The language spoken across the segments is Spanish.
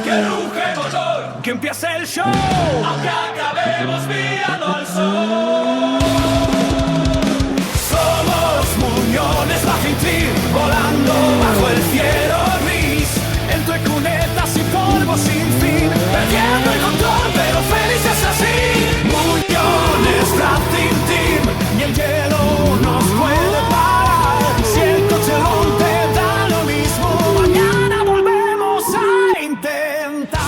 Que ruge el motor, que empiece el show, aunque acabemos mirando al sol. Somos Muñones Racing Team, volando bajo el cielo gris, entre cunetas y polvo sin fin, perdiendo el control pero felices así. Muñones Racing Team, ni el hielo nos puede parar. Si el coche rompe da lo mismo, mañana volvemos a intentar.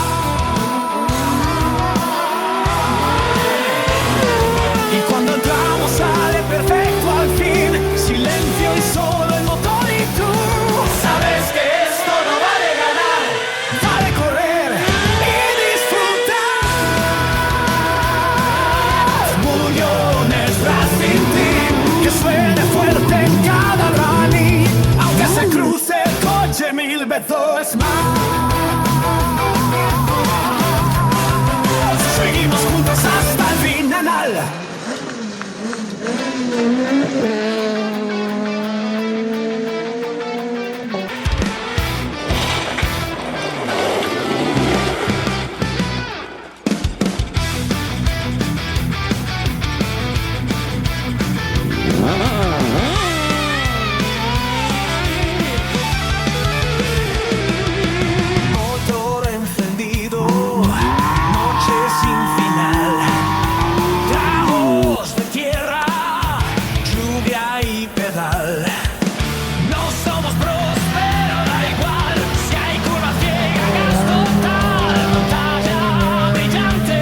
Y cuando entramos sale perfecto al fin, silencio y solo el motor y tú. Sabes que esto no vale ganar, vale correr y disfrutar. Muñones Racing Team, que suene fuerte en cada rally, aunque se cruce el coche 1000 veces más. Seguimos juntos hasta el final. Motor encendido, noche sin final, tragos de tierra, lluvia y pedal. No somos pros, pero da igual, si hay curvas ciegas total, pantalla brillante,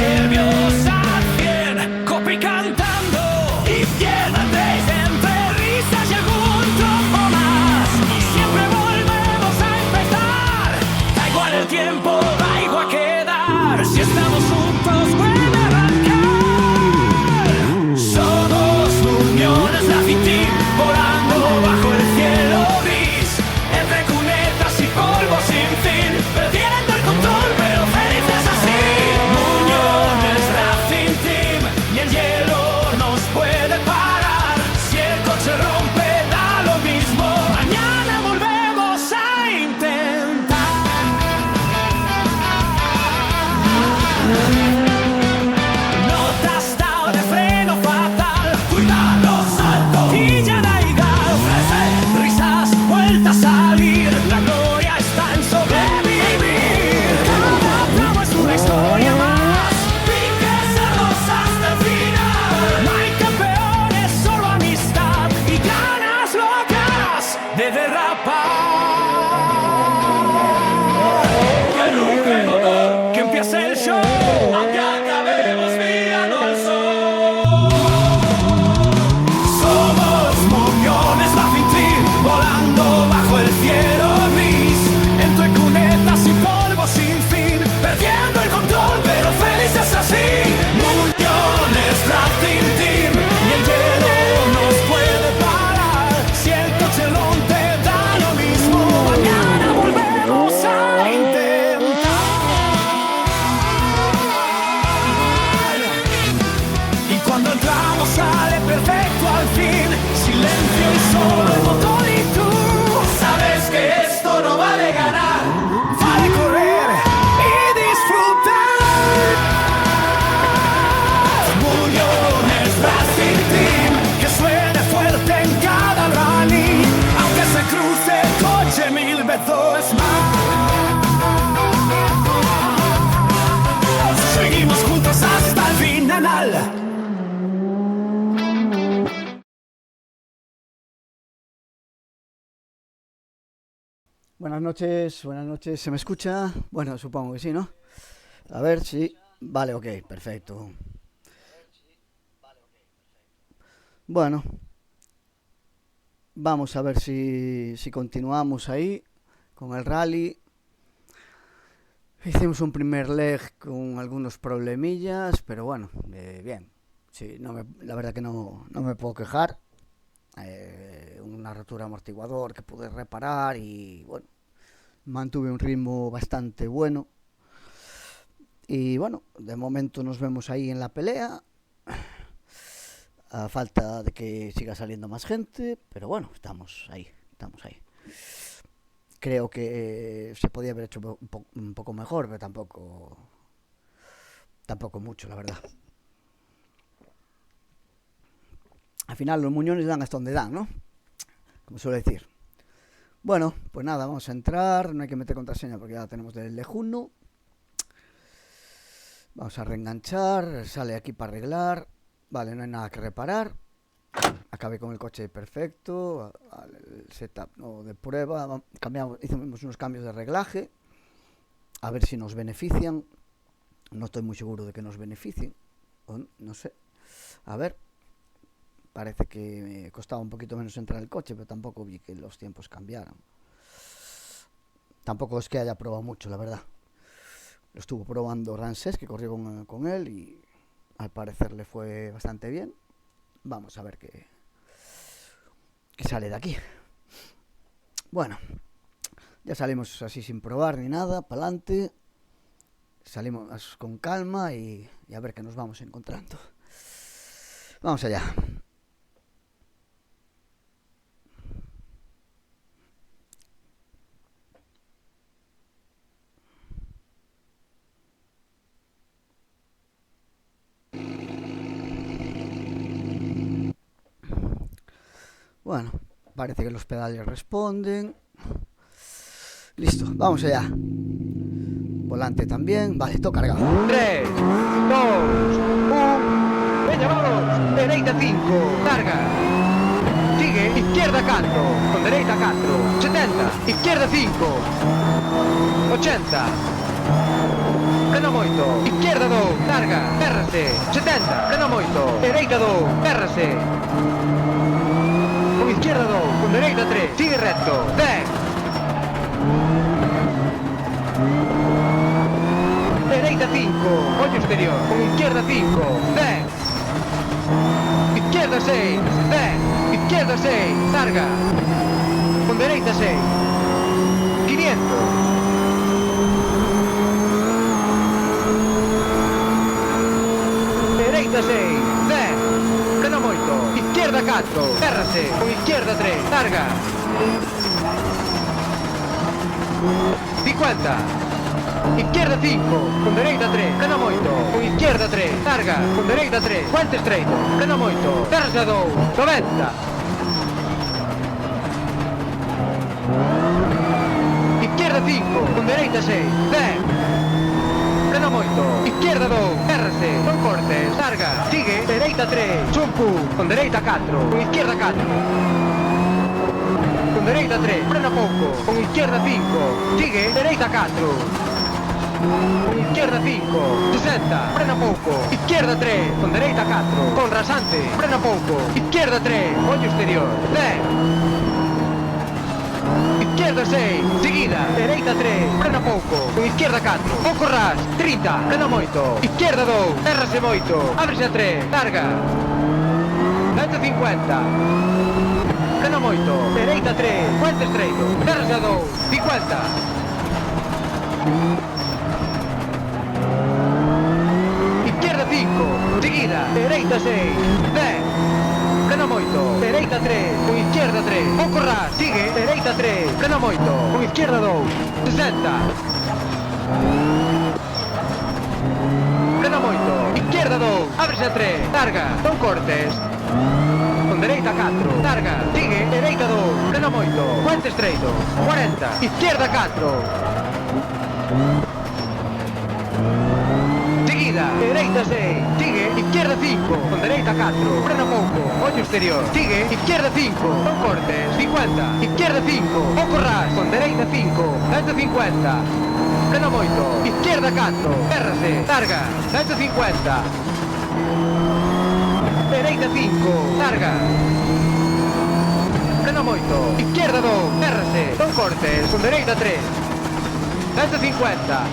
nervios al 100, copy cantando, izquierda 3, entre risas y algún trozo más, y siempre volvemos a empezar. Da igual el tiempo, da igual quedar, si estamos juntos puede arrancar. Somos Muñones Racing Team, volando bajo el cielo gris, entre cunetas y polvo sin fin, perdiendo el control pero felices así. Muñones Racing Team, ni el hielo nos puede parar. Si el coche rompe da lo mismo, mañana volvemos a intentar. Notas down de freno fatal, cuidado salto y ya da igual. Risas, vuelta a salir, la gloria está en sobrevivir. Cada tramo es una historia más, piques cerros hasta el final. No hay campeones, solo amistad y ganas locas de derrapar. Que ruge el motor, que empiece el show, aunque acabemos mirando al sol. Somos Muñones Racing Team, volando bajo el cielo gris, entre cunetas y polvo sin fin, perdiendo el control pero felices así. Muñones Racing Team, ni el hielo nos puede parar. Si el coche rompe da lo mismo, mañana volvemos a intentar. Y cuando entramos sale perfecto al fin, silencio y solo el motor y tú. Sabes que esto no vale ganar, vale correr y disfrutar. Muñones Racing Team, que suene fuerte en cada rally, aunque se cruce el coche 1000 veces más. Seguimos juntos hasta el final. Buenas noches, ¿se me escucha? Bueno, supongo que sí, ¿no? A ver si... Vale, ok, perfecto. Bueno, vamos a ver si continuamos ahí con el rally. Hicimos un primer leg con algunos problemillas, pero bueno, bien. Sí, la verdad que no me puedo quejar. Una rotura amortiguador que pude reparar y bueno, mantuve un ritmo bastante bueno. Y bueno, de momento nos vemos ahí en la pelea, a falta de que siga saliendo más gente, pero bueno, estamos ahí. creo que se podía haber hecho un poco mejor, pero tampoco mucho, la verdad. Al final los muñones dan hasta donde dan, ¿no? Como suele decir. Bueno, pues nada, vamos a entrar. No hay que meter contraseña porque ya la tenemos del Lejuno. Vamos a reenganchar. Sale aquí para arreglar. Vale, no hay nada que reparar. Acabé con el coche perfecto. El setup no, de prueba. Hicimos unos cambios de reglaje. A ver si nos benefician. No estoy muy seguro de que nos beneficien. No sé. A ver. Parece que me costaba un poquito menos entrar el coche, pero tampoco vi que los tiempos cambiaran. Tampoco es que haya probado mucho, la verdad. Lo estuvo probando Ramsés, que corrió con él, y al parecer le fue bastante bien. Vamos a ver qué sale de aquí. Bueno, ya salimos así sin probar ni nada, para adelante. Salimos con calma y a ver qué nos vamos encontrando. Vamos allá. Bueno, parece que los pedales responden. Listo, vamos allá. Volante también. Vale, todo cargado. 3, 2, 1. Veña, vamos. Dereita 5. Larga. Sigue. Izquierda 4. Con dereita 4. 70. Izquierda 5. 80. Freno moito. Izquierda 2. Larga. Férrase. 70. Freno moito. Dereita 2. Férrase. Con izquierda 2. Con dereita 3. Sigue recto. 10. Dereita 5, ollo exterior, con izquierda 5, 10. Izquierda 6, 10. Izquierda 6, larga. Con dereita 6. 500. Dereita 6, 10. Freno moito. Izquierda 4, férrase. Con izquierda 3, larga. 50. Izquierda 5, con dereita 3, freno moito. Con izquierda 3, larga, con dereita 3, puente estreito, freno moito. Terza 2, 90. Izquierda 5, con dereita 6, 10. Freno moito. Izquierda 2, terce, non cortes, larga, sigue, dereita 3, chumpu, con dereita 4, con izquierda 4. Con dereita 3, frena pouco, con izquierda 5, sigue, dereita 4. Con izquierda 5, 60, frena pouco, izquierda 3, con dereita 4, con rasante, frena pouco, izquierda 3, ollo exterior, 10. Izquierda 6, seguida, dereita 3, frena pouco, con izquierda 4, pouco ras, 30, frena moito, izquierda 2, errase moito, ábrese a 3, larga, 150. Freno moito, dereita 3, puente estreito, terza 2, 50. Izquierda 5, seguida, dereita 6, 10. Freno moito, dereita 3, con izquierda 3, pouco ras, sigue, dereita 3, freno moito, con izquierda 2, 60. Freno moito, izquierda 2, ábrese a 3, larga, non cortes. Con dereita 4, larga, sigue, dereita 2, freno moito, puente estreito, 40, izquierda 4. Seguida, dereita 6, sigue, izquierda 5, con dereita 4, freno pouco, ollo exterior, sigue, izquierda 5, non cortes, 50, izquierda 5, pouco ras, con dereita 5, 150. Freno moito, izquierda 4, férrase, larga, 150. Dereita 5, larga. Freno moito, izquierda 2, férrase, non cortes, con dereita 3. 150.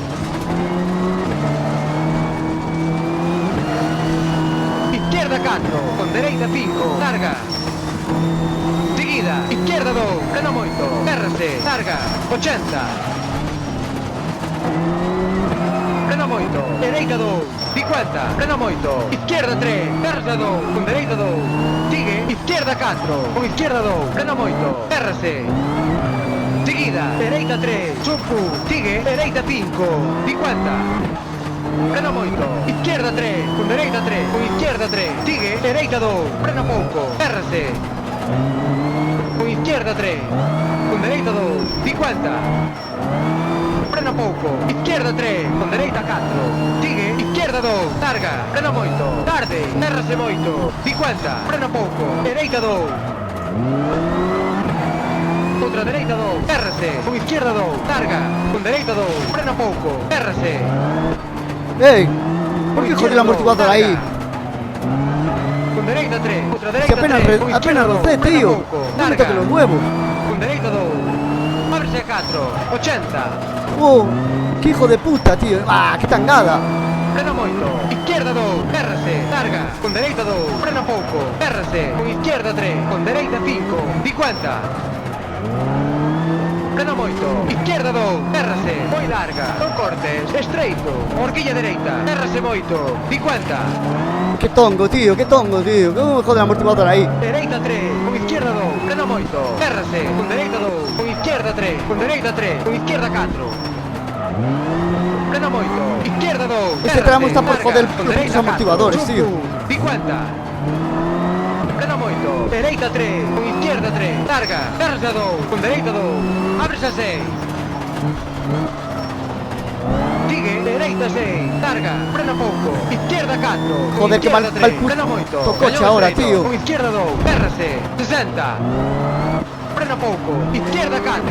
Izquierda 4, con dereita 5, larga. Seguida, izquierda 2, freno moito, férrase, larga, 80. Freno moito, dereita 2, 50, freno moito, izquierda 3, terza 2, con dereita 2, sigue, izquierda 4, con izquierda 2, freno moito, férrase. Seguida, dereita 3, chupu, sigue, dereita 5, 50. Frena moito, izquierda 3, con dereita 3, con izquierda 3, sigue, dereita 2, frena pouco, errase. Con izquierda 3, con dereita 2, 50. Frena pouco, izquierda 3, con dereita 4, sigue, izquierda 2, larga, frena moito, tarde, errase moito, 50, frena pouco, dereita 2. Contra dereita 2, errase, con izquierda 2, larga, con dereita 2, frena pouco, errase. ¡Ey! ¿Por qué jode el amortiguador ahí? Con dereita 3, contra Que dereita apenas, 3, con apenas izquierda 2, rocé, frena tío. pouco, No me larga, toque los huevos. con dereita 2, ábrese a 4, 80. ¡Oh! ¡Qué hijo de puta, tío! ¡Ah, qué tangada! Frena moito, izquierda 2, errase, larga, con dereita 2, frena pouco, errase, con izquierda 3, con dereita 5, 50. Frena moito, izquierda 2, errase, moi larga, non cortes, estreito, horquilla dereita, errase moito, 50. ¡Qué tongo, tío! ¡Qué tongo, tío! ¿Cómo me jode el amortiguador ahí? Dereita 3, con izquierda 2, frena moito, errase, con dereita 2, con izquierda 3, con dereita 3, con izquierda 4. Frena moito, izquierda 2, Este tramo está por joder los putos amortiguadores, tío. 50. Frena moito, dereita 3, con izquierda 3, larga, errase a 2, con dereita 2, ábrese a 6. Sigue, dereita 6, larga, frena pouco, izquierda 4, con Joder, qué mal izquierda 3, puto frena moito, coche cañón ahora, estreito, tío. con izquierda 2, errase, 60. Frena pouco, izquierda 4,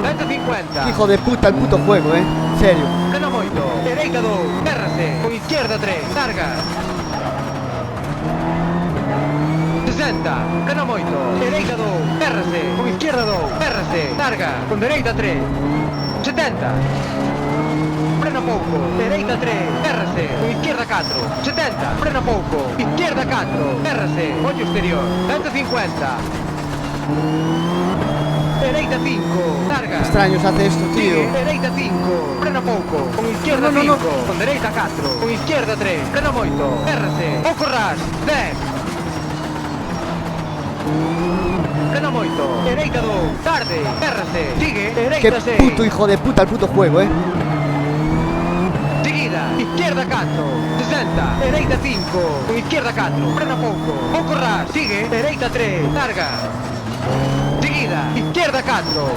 150. ¡Hijo de puta el puto juego, en serio! Frena moito, dereita 2, errase, con izquierda 3, larga. 60, frena moito, dereita 2, errase, con izquierda 2, errase, larga, con dereita 3. 70. Frena pouco, dereita 3, errase, con izquierda 4. 70, frena pouco, izquierda 4, errase, ollo exterior. 150. Dereita 5, larga. Qué extraños hace esto, tío. Sigue, dereita 5, frena pouco, con izquierda No, no, 5, no. con dereita 4, con izquierda 3, frena moito, errase, o corras, 10. Frena moito, dereita 2, tarde, errase, sigue, ¡Qué dereita 6. puto hijo de puta el puto juego, Seguida, izquierda 4, 60, dereita 5, con izquierda 4, frena pouco, o corras, sigue, dereita 3, larga. Seguida, izquierda 4.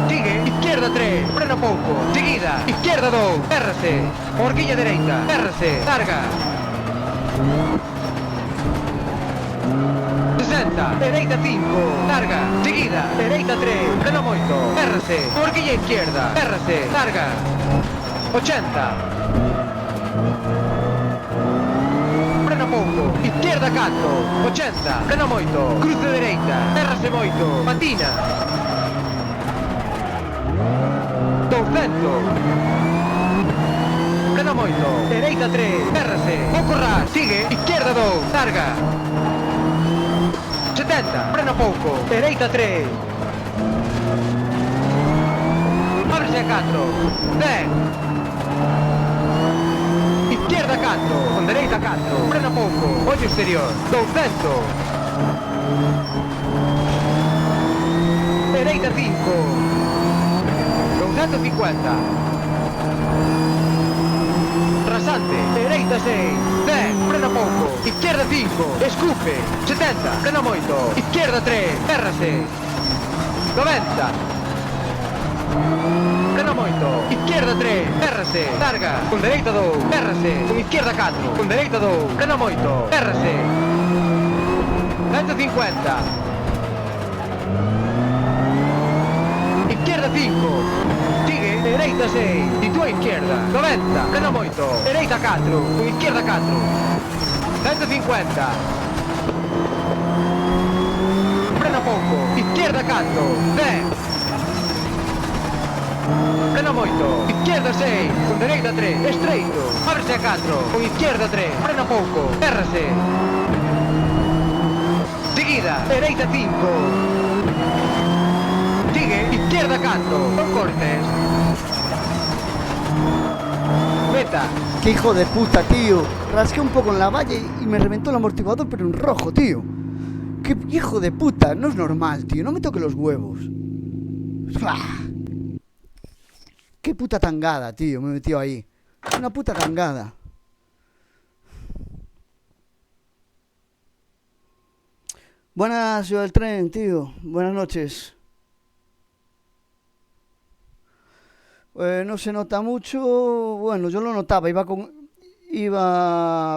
Sigue, izquierda 3, frena pouco. Seguida, izquierda 2, errase. Horquilla dereita, errase, larga. 60, dereita 5, larga. Seguida, dereita 3, frena moito, errase. Horquilla izquierda, errase, larga. 80. Frena pouco, izquierda 4, 80, frena moito, cruce dereita, errase moito, patina. 200. Frena moito, dereita 3, errase, o corras, sigue, izquierda 2, larga. 70, frena pouco, dereita 3. Ábrese a 4, 10. Izquierda 4, con dereita 4, frena pouco, ollo exterior, 200. Dereita 5, 250. Rasante, dereita 6, 10, frena pouco, izquierda 5, escupe, 70, frena moito, izquierda 3, errase, 90. Frena moito, izquierda 3, errase, larga, con dereita 2, errase, con izquierda 4, con dereita 2, frena moito, errase. 150. Izquierda 5, sigue, dereita 6, sitúa izquierda, 90, frena moito, dereita 4, con izquierda 4. 150. Frena pouco, izquierda 4, 10. Frena moito, izquierda 6, con dereita 3, estreito, ábrese a 4, con izquierda 3, frena pouco, errase. Seguida, dereita 5. Sigue, izquierda 4, non cortes. Meta. ¡Qué hijo de puta, tío! Rasqué un poco en la valla y me reventó el amortiguador, pero en rojo, tío. ¡Qué hijo de puta! No es normal, tío. No me toque los huevos. ¡Ah! Qué puta tangada, tío, me metió ahí. Una puta tangada. Buenas, yo del tren, tío. Buenas noches. No se nota mucho. Bueno, yo lo notaba. Iba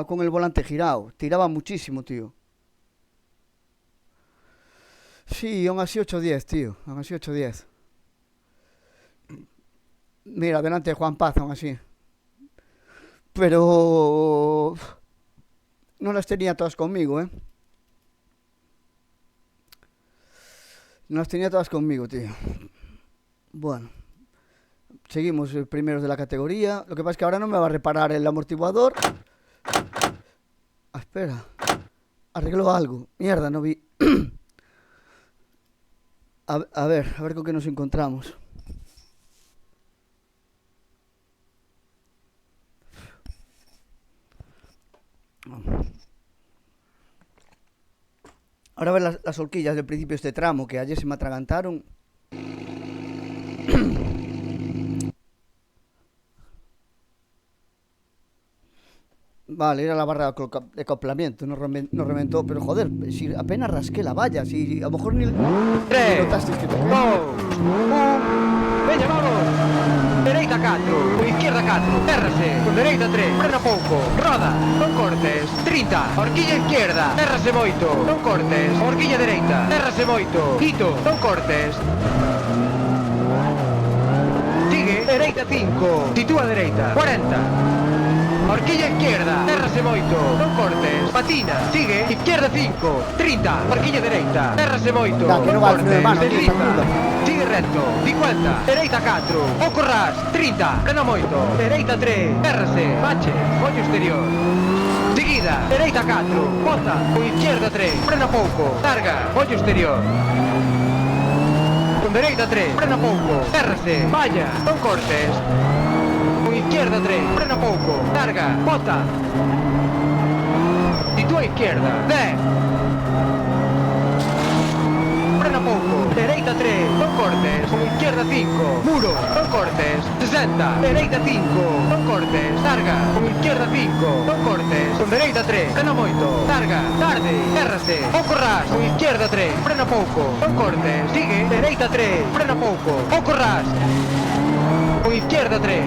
con el volante girado. Tiraba muchísimo, tío. Sí, aún así 8-10, tío. Aún así 8-10. Mira, delante de Juan Paz, aún así. Pero no las tenía todas conmigo, ¿eh? No las tenía todas conmigo, tío. Bueno, seguimos primeros de la categoría. Lo que pasa es que ahora no me va a reparar el amortiguador. Ah, espera. Arregló algo. Mierda, no vi. A ver con qué nos encontramos. Ahora a ver las horquillas del principio de este tramo, que ayer se me atragantaron. Vale, era la barra de acoplamiento, no reventó, pero joder, si apenas rasqué la valla, si a lo mejor ni 3, notasteis que toqué. 2, 1, veña, vamos! Dereita 4, con izquierda 4, térrase, con dereita 3, frena pouco, roda, non cortes, 30, horquilla izquierda, térrase moito, non cortes, horquilla dereita, térrase moito, quito, non cortes. Sigue, dereita 5, sitúa dereita, 40. Horquilla izquierda, térrase moito, non cortes, patina, sigue, izquierda 5, 30, horquilla dereita, térrase moito, Da, que non non va el freno de cortes, mano, tío, desliza, sacuda. sigue recto, 50, dereita 4, o corras, 30, frena moito, dereita 3, térrase, bache, ollo exterior. Seguida, dereita 4, bota, con izquierda 3, frena pouco, larga, ollo exterior. Con dereita 3, frena pouco, térrase, vaya, non cortes. Con izquierda 3, frena pouco, larga, bota. Sitúa izquierda, 10. Frena pouco, dereita 3, non cortes. Con izquierda 5, muro, non cortes. 60, dereita 5, non cortes, larga. Con izquierda 5, non cortes. Con dereita 3, frena moito, larga, tarde, térrase. O corras, con izquierda 3, frena pouco, non cortes. Sigue, dereita 3, frena pouco, o corras. Con izquierda 3.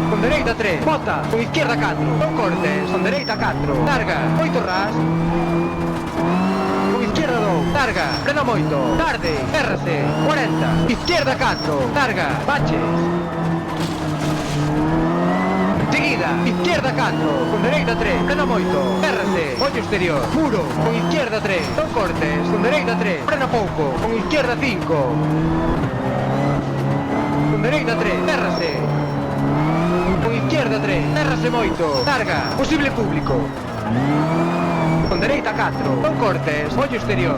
Con dereita 3, bota, con izquierda 4, non cortes, con dereita 4, larga, 8 ras. Con izquierda 2, larga, frena moito, tarde, térrase, 40, izquierda 4, larga, baches. Seguida, izquierda 4, con dereita 3, frena moito, térrase, ollo exterior, muro, con izquierda 3, non cortes, con dereita 3, frena pouco, con izquierda 5. Con dereita 3, térrase. Con izquierda 3, térrase moito, larga, posible público. Con dereita 4, non cortes, ollo exterior.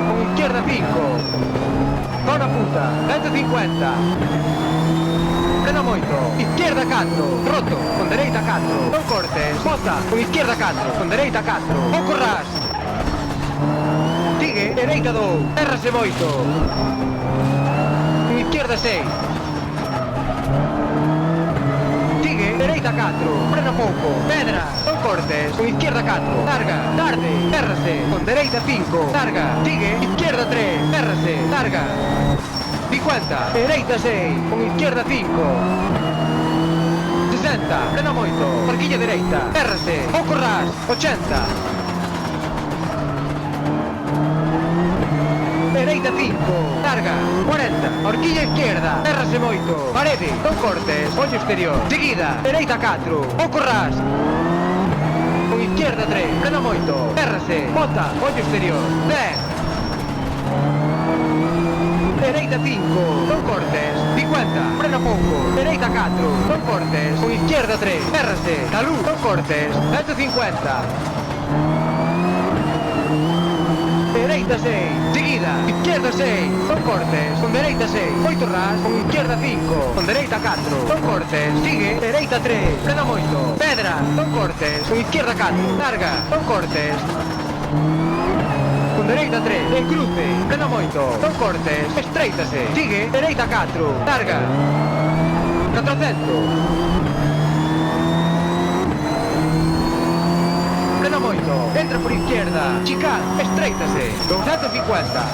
Con izquierda 5. Zona puta, 150. Frena moito, izquierda 4, roto, con dereita 4, non cortes, bota, con izquierda 4, con dereita 4, o corras. Sigue, dereita 2, térrase moito. Con izquierda 6. Dereita 4, frena pouco, pedra, non cortes, con izquierda 4, larga, tarde, térrase, con dereita 5, larga, sigue, izquierda 3, térrase, larga, 50, dereita 6, con izquierda 5, 60, frena moito, horquilla dereita, térrase, o corras, 80. Dereita 5, larga, 40, horquilla izquierda, térrase moito, parede, non cortes, ollo exterior, seguida, dereita 4, o corras. Con izquierda 3, frena moito, térrase, bota, ollo exterior, 10. Dereita 5, non cortes, 50, frena pouco, dereita 4, non cortes, con izquierda 3, térrase, talú, non cortes, 150. Dereita 6, seguida, izquierda 6, non cortes, con dereita 6, 8 ras, con izquierda 5, con dereita 4, non cortes, sigue, dereita 3, frena moito, pedra, non cortes, con izquierda 4, larga, non cortes, con dereita 3, en cruce, frena moito, non cortes, estreítase, sigue, dereita 4, larga, 400, frena moito, entra por izquierda, chicán, estreítase, 250,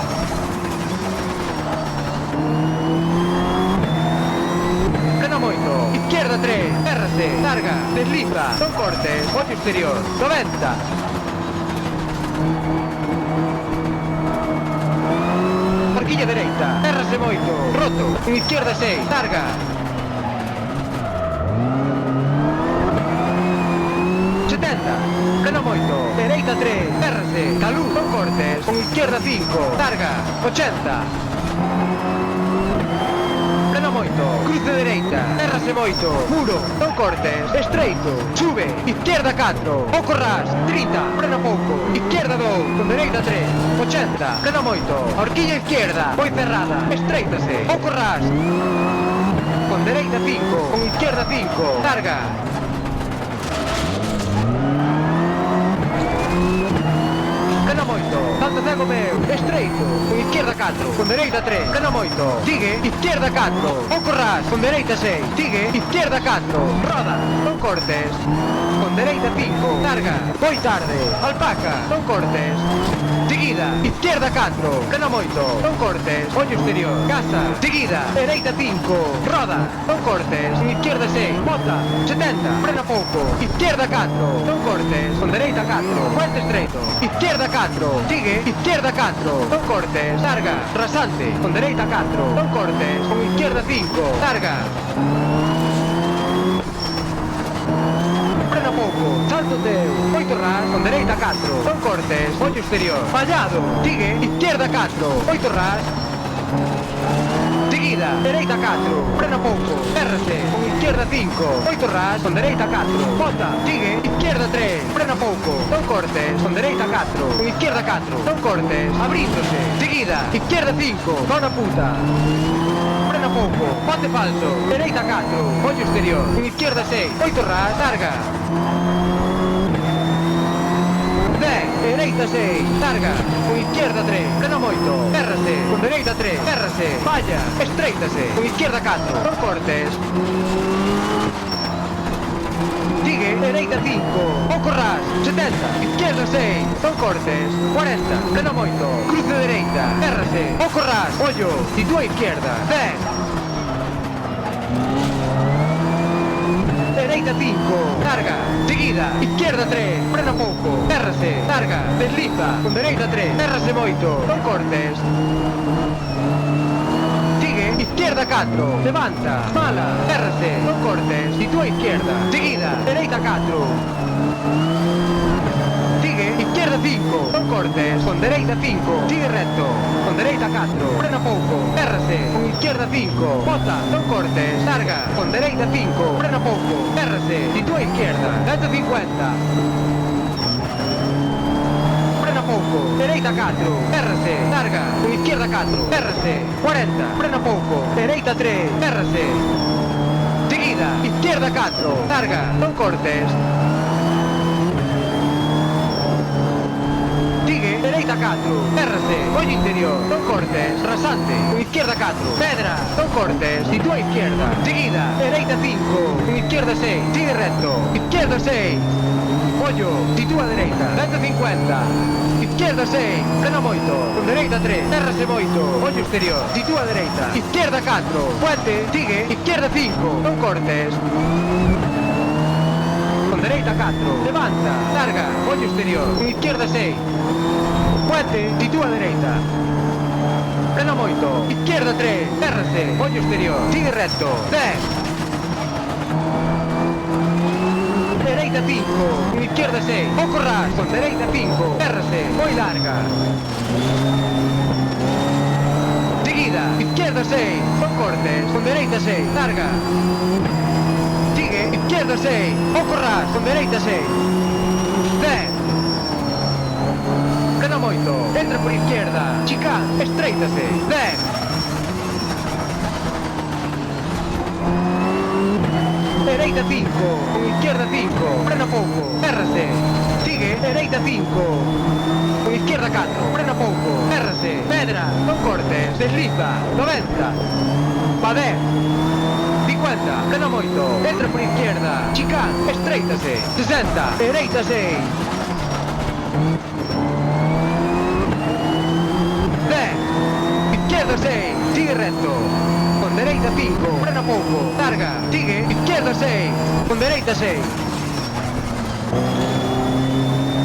frena moito, izquierda 3, errase, larga, desliza, non cortes, ollo exterior, 90, horquilla dereita, errase moito, roto, en izquierda 6, larga, 70, frena moito, dereita 3, errase, calú, non cortes, con izquierda 5, larga, 80, frena moito, cruce dereita, errase moito, muro, non cortes, estreito, sube, izquierda 4, o corras, 30, frena pouco, izquierda 2, con dereita 3, 80, frena moito, horquilla izquierda, foi cerrada, estreítase, o corras, con dereita 5, con izquierda 5, larga, frena moito, salto cego meu, estreito, con izquierda 4, con dereita 3, frena moito, sigue, izquierda 4, o corras, con dereita 6, sigue, izquierda 4, roda, non cortes, con dereita 5, larga, foi tarde, alpaca, non cortes, seguida, izquierda 4, frena moito, non cortes, ollo exterior, casa, seguida, dereita 5, roda, non cortes, izquierda 6, bota, 70, frena pouco, izquierda 4, non cortes, con dereita 4, puente estreito, izquierda 4, sigue, izquierda 4, non cortes, larga, rasante, con dereita 4, non cortes, con izquierda 5, larga, frena pouco, salto teu, 8 ras, con dereita 4, non cortes, ollo exterior, fallado, sigue, izquierda 4, 8 ras, seguida, dereita 4, frena pouco, errase, con izquierda 5, 8 ras, con dereita 4, bota, sigue, izquierda 3, frena pouco, non cortes, con dereita 4, con izquierda 4, non cortes, abríndose, seguida, izquierda 5, zona puta, frena pouco, bote falso, dereita 4, ollo exterior, con izquierda 6, 8 ras, larga, 10, dereita 6, larga, con izquierda 3, frena moito, errase, con dereita 3, errase, falla, estreítase, con izquierda 4, non cortes, sigue, dereita 5, o corras, 70, izquierda 6, non cortes, 40, frena moito, cruce dereita, errase, o corras, ollo, sitúa izquierda, 10, dereita 5, larga, seguida, izquierda 3, frena pouco, errase, larga, desliza, con dereita 3, errase moito, non cortes, sigue, izquierda 4, levanta, mala, errase, non cortes, sitúa izquierda, seguida, dereita 4, sigue, izquierda 5, non cortes, con dereita 5, sigue recto, con dereita 4, frena pouco, errase, con izquierda 5, bota, non cortes, larga, con dereita 5, frena pouco, errase, sitúa izquierda, 150, frena pouco, dereita 4, errase, larga, con izquierda 4, errase, 40, frena pouco, dereita 3, errase, seguida, izquierda 4, larga, non cortes, sigue, dereita 4, errase, ollo interior, non cortes, rasante, con izquierda 4, pedra, non cortes, sitúa izquierda, seguida, dereita 5, con izquierda 6, sigue recto, izquierda 6, ollo, sitúa dereita, 150, izquierda 6, frena moito, con dereita 3, errase moito, ollo exterior, sitúa dereita, izquierda 4, puente, sigue, izquierda 5, non cortes, con dereita 4, levanta, larga, ollo exterior, con izquierda 6, puente, sitúa dereita, frena moito, izquierda 3, errase, ollo exterior, sigue recto, 10, dereita 5, con izquierda 6, o corras, con dereita 5, errase, moi larga, seguida, izquierda 6, non cortes, con dereita 6, larga, sigue, izquierda 6, o corras, con dereita 6, 10, frena moito, entra por izquierda, chicán, estreítase, 10, dereita 5, con izquierda 5, frena pouco, errase, sigue sigue, dereita 5. Con izquierda 4, frena pouco, errase, pedra, non cortes, desliza, 90. Va 10. 50, frena moito, entra por izquierda, chicán, estreítase, 60, dereita 6. 10, izquierda 6, sigue recto, con dereita 5, frena pouco, larga, sigue, izquierda 6, con dereita 6.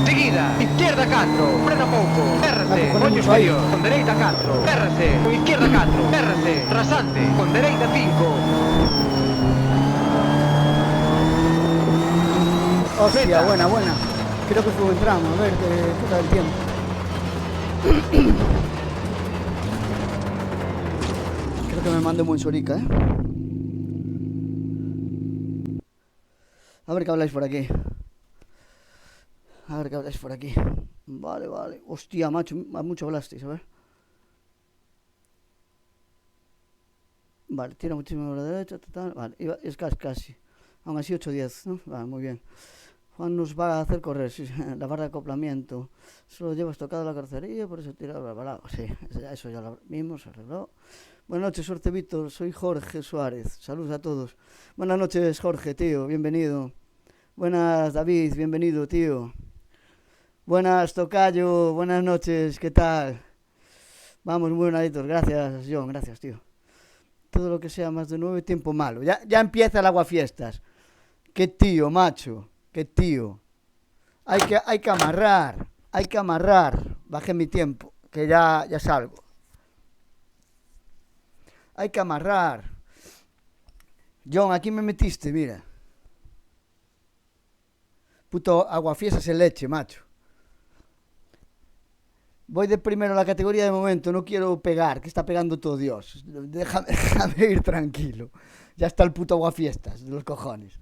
Seguida, izquierda 4, frena pouco, errase, ollo exterior, con dereita 4, errase, con izquierda 4, errase, rasante, con dereita 5. Hostia, Meta. buena, buena. Creo que fue un tramo, a ver qué tal el tiempo. Creo que me mandé muy sorica, ¿eh? A ver qué habláis por aquí. A ver qué habláis por aquí. Vale, vale. Hostia, macho, mucho hablasteis, a ver. Vale, tira muchísimo a la derecha, total. Vale, es casi. Aún así 8-10, ¿no? Vale, muy bien. Juan nos va a hacer correr, sí, la barra de acoplamiento. Solo llevas tocada la carrocería, por eso tira balado. Sí, eso ya lo vimos, se arregló. Buenas noches, suerte Víctor. Soy Jorge Suárez. Saludos a todos. Buenas noches, Jorge, tío. Bienvenido. Buenas, David. Bienvenido, tío. Buenas, Tocayo. Buenas noches. ¿Qué tal? Vamos, muy buenaditos. Gracias, John. Gracias, tío. Todo lo que sea más de 9, tiempo malo. Ya empieza el aguafiestas. Qué tío, macho. Qué tío. Hay que amarrar. Hay que amarrar. Baje mi tiempo, que ya salgo. Hay que amarrar. John, aquí me metiste, mira. Puto aguafiestas en leche, macho. Voy de primero a la categoría de momento, no quiero pegar, que está pegando todo Dios. Déjame ir tranquilo. Ya está el puto aguafiestas de los cojones.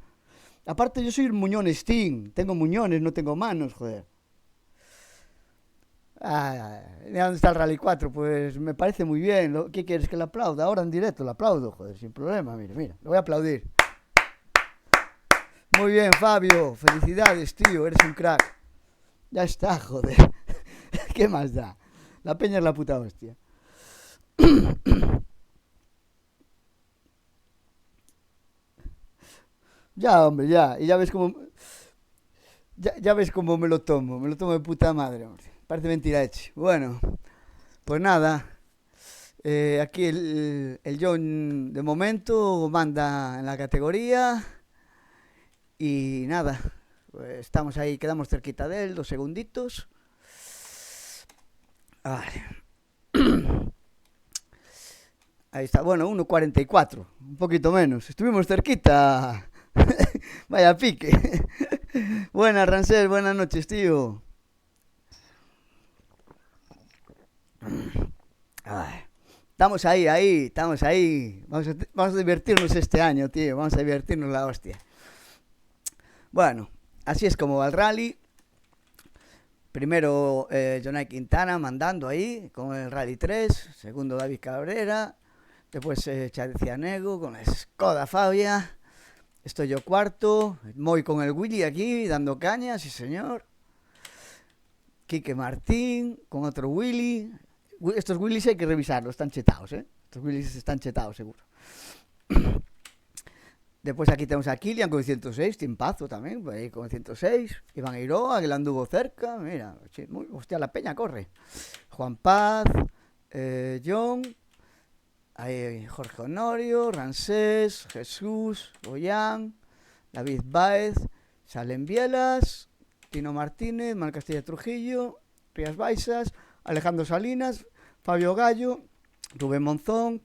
Aparte yo soy el muñón Steam, tengo muñones, no tengo manos, joder. ¿Dónde está el Rally 4? Pues me parece muy bien. ¿Qué quieres que le aplauda? Ahora en directo le aplaudo, joder, sin problema, mira, le voy a aplaudir. Muy bien, Fabio, felicidades, tío, eres un crack. Ya está, joder. ¿Qué más da? La peña es la puta hostia. Ya, hombre, ya. Y ya ves cómo... Ya ves cómo me lo tomo. Me lo tomo de puta madre, hombre. Parece mentira hecho. Bueno, pues nada. Aquí el John de momento manda en la categoría. Y nada. Pues estamos ahí, quedamos cerquita de él, 2 segunditos. Vale. Ahí está, bueno, 1:44, un poquito menos. Estuvimos cerquita. Vaya pique. Buenas, Rancel, buenas noches, tío. Ay, estamos ahí, estamos ahí. Vamos a divertirnos este año, tío. Vamos a divertirnos la hostia. Bueno, así es como va el rally. Primero Jonay Quintana mandando ahí con el Rally 3. Segundo David Cabrera. Después Chad Cianego con la Skoda Fabia. Estoy yo cuarto. Moy con el Willy aquí dando caña, sí señor. Quique Martín con otro Willy. Estos Willys hay que revisarlos, están chetados, ¿eh? Estos Willys están chetados, seguro. Después aquí tenemos a Kilian con 106, tiempazo también, ahí con 106. Iván Eiroa, que le anduvo cerca, mira, hostia, la peña corre. Juan Paz, John, ahí Jorge Honorio, Rancés, Jesús, Boyán, David Báez, Salem Bielas, Tino Martínez, Mar Castilla Trujillo, Rías Baixas, Alejandro Salinas, Fabio Gallo, Rubén Monzón,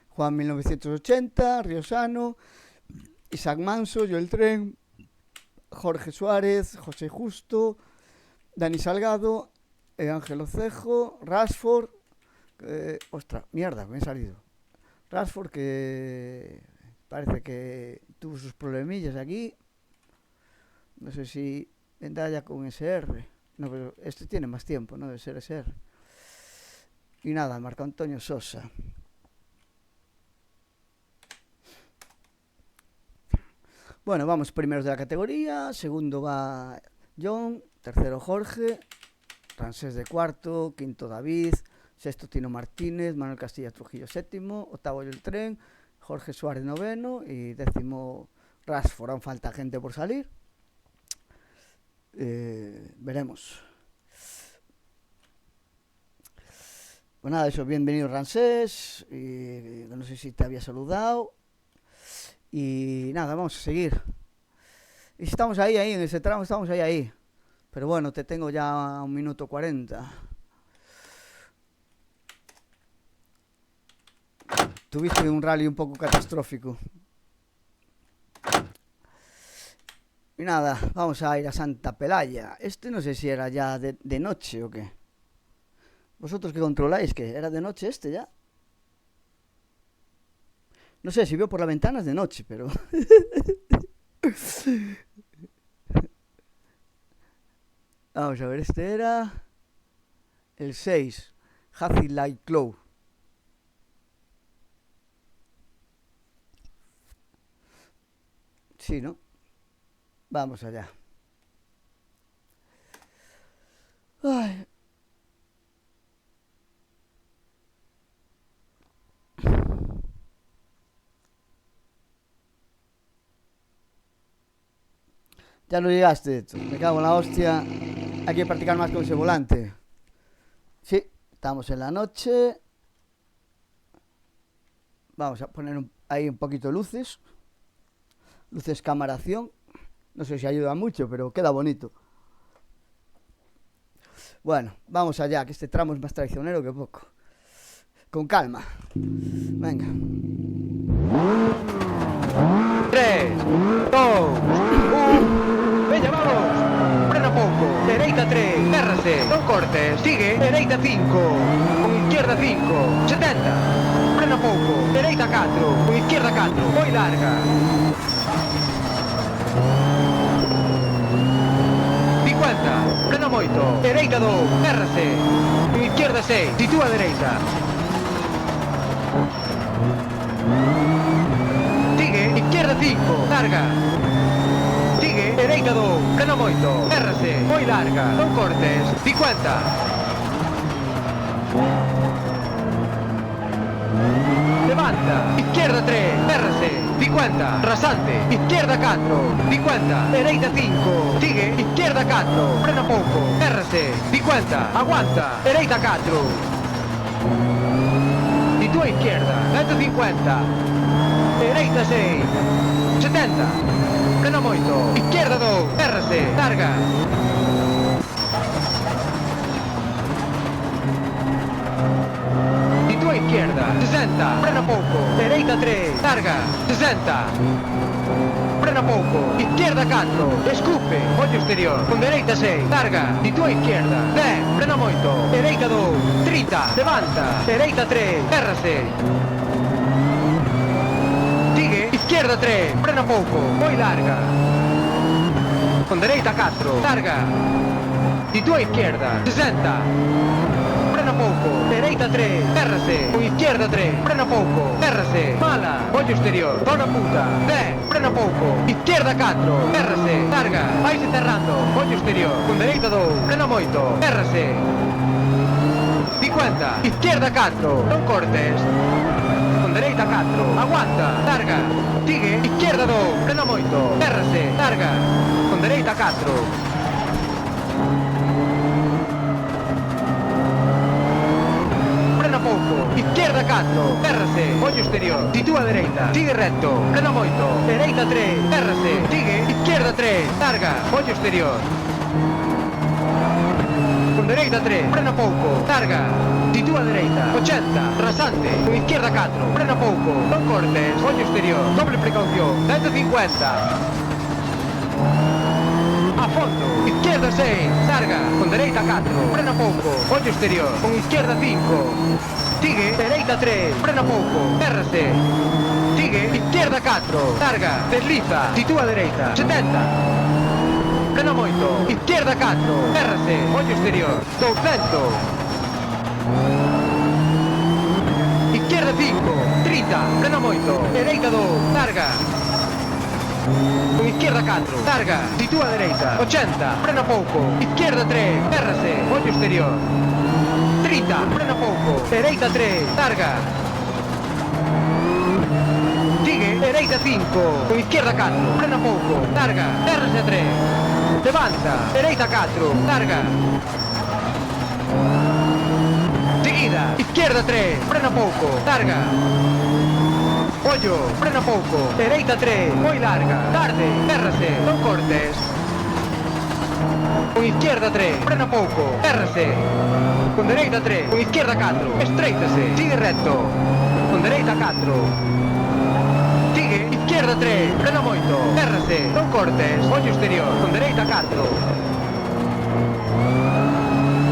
Juan 1980, Riosano, Isaac Manso, Joel Tren, Jorge Suárez, José Justo, Dani Salgado, Ángelo Cejo, Rashford, ostras, mierda, me he salido. Rashford que parece que tuvo sus problemillas aquí. No sé si vendrá ya con SR. No, pero este tiene más tiempo, ¿no? Debe ser SR. Y nada, Marco Antonio Sosa. Bueno, vamos primeros de la categoría. Segundo va John. tercero Jorge, Ransés de cuarto, quinto David, sexto Tino Martínez, Manuel Castilla Trujillo séptimo, octavo El Tren, Jorge Suárez noveno y décimo Rashford. Aún falta gente por salir. Veremos. Pues nada, eso, bienvenido Ransés, y no sé si te había saludado. Y nada, vamos a seguir. Y estamos ahí, en ese tramo, estamos ahí. Pero bueno, te tengo ya 1 minuto 40. Tuviste un rally un poco catastrófico. Y nada, vamos a ir a Santa Pelaya. No sé si era ya de noche o qué. ¿Vosotros que controláis que era de noche ya? No sé, si veo por la ventana es de noche, pero... Vamos a ver, este era... el 6. Hazy Light Cloud. Sí, ¿no? Vamos allá. Ay. Ya no llegaste, esto. Me cago en la hostia. Hay que practicar más con ese volante. Sí, estamos en la noche. Vamos a poner ahí un poquito de luces. Luces camaración. No sé si ayuda mucho, pero queda bonito. Bueno, vamos allá, que este tramo es más traicionero que poco. Con calma. Venga. 3, 2, 1. Veña, vamos. Frena pouco. Dereita 3. Férrase. Non cortes. Sigue. Dereita 5. Con izquierda 5. 70. Frena pouco. Dereita 4. Con izquierda 4. Moi larga. 50. Frena moito. Dereita 2. Férrase. Con izquierda 6. Sitúa dereita. Sigue, izquierda 5, larga. Sigue, dereita 2, frena moito, férrase, moi larga, non cortes, 50. Levanta, izquierda 3, férrase, 50, rasante, izquierda 4, 50, dereita 5, sigue, izquierda 4, frena pouco, férrase, 50, aguanta, dereita 4. Di tua izquierda, 150. Dereita 6. 70. Frena moito. Izquierda 2. Férrase. Larga. Di tua izquierda, 60. Frena pouco. Dereita 3. Larga. 60. Frena pouco. Izquierda 4. Escupe. Ollo exterior. Con dereita 6. Larga. Di tua izquierda. 10. Frena moito. Dereita 2. 30. Levanta. Dereita 3. Férrase. Sigue. Izquierda 3. Frena pouco. Moi larga. Con dereita 4. Larga. Di tua izquierda. 60. Frena pouco. Dereita 3. Férrase. Con izquierda 3. Frena pouco. Férrase. Mala. Ollo exterior. Zona puta. 10. Frena pouco. Izquierda 4. Férrase. Larga. Vaise cerrando. Ollo exterior. Con dereita 2. Frena moito. Férrase. 50. Izquierda 4. Non cortes. Con dereita 4. Aguanta. Larga. Sigue. Izquierda 2. Frena moito. Férrase. Larga. Con dereita 4. Pouco. Izquierda 4. Férrase. Ollo exterior. Sitúa dereita. Sigue recto. Frena moito. Dereita 3. Férrase. Sigue. Izquierda 3. Larga. Ollo exterior. Con dereita 3. Frena pouco. Larga. Sitúa dereita. 80. Rasante. Con izquierda 4. Frena pouco. Non cortes. Ollo exterior. Doble precaución. 150. A fondo, izquierda 6, larga, con dereita 4, frena pouco, ollo exterior, con izquierda 5, sigue, dereita 3, frena pouco, férrase, sigue, izquierda 4, larga, desliza, sitúa dereita, 70, frena moito, izquierda 4, férrase, ollo exterior, 200, izquierda 5, 30, frena moito, dereita 2, larga, Con izquierda 4, larga, sitúa dereita, 80, frena pouco, izquierda 3, férrase, ollo exterior, 30, frena pouco, dereita 3, larga, sigue, dereita 5, con izquierda 4, frena pouco, larga, férrase a 3, levanta, dereita 4, larga, seguida, izquierda 3, frena pouco, larga, ollo, frena pouco, dereita 3, moi larga, tarde, férrase, non cortes, con izquierda 3, frena pouco, férrase, con dereita 3, con izquierda 4, estreítase, sigue recto, con dereita 4, sigue, izquierda 3, frena moito, férrase, non cortes, ollo exterior, con dereita 4,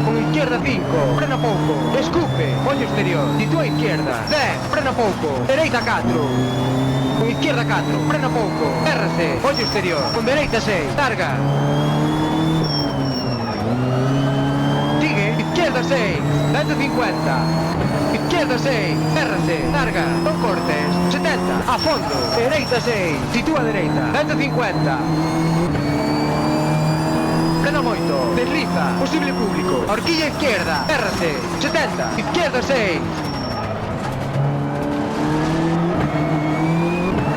con izquierda 5, frena pouco, escupe, ollo exterior, sitúa izquierda, 10, frena pouco, dereita 4, con izquierda 4, frena pouco, férrase, ollo exterior, con dereita 6, larga, sigue, izquierda 6, 150, izquierda 6, férrase, larga, non cortes, 70, a fondo, dereita 6, sitúa dereita, 150, frena moito, desliza, posible público, horquilla izquierda, férrase, 70, izquierda 6,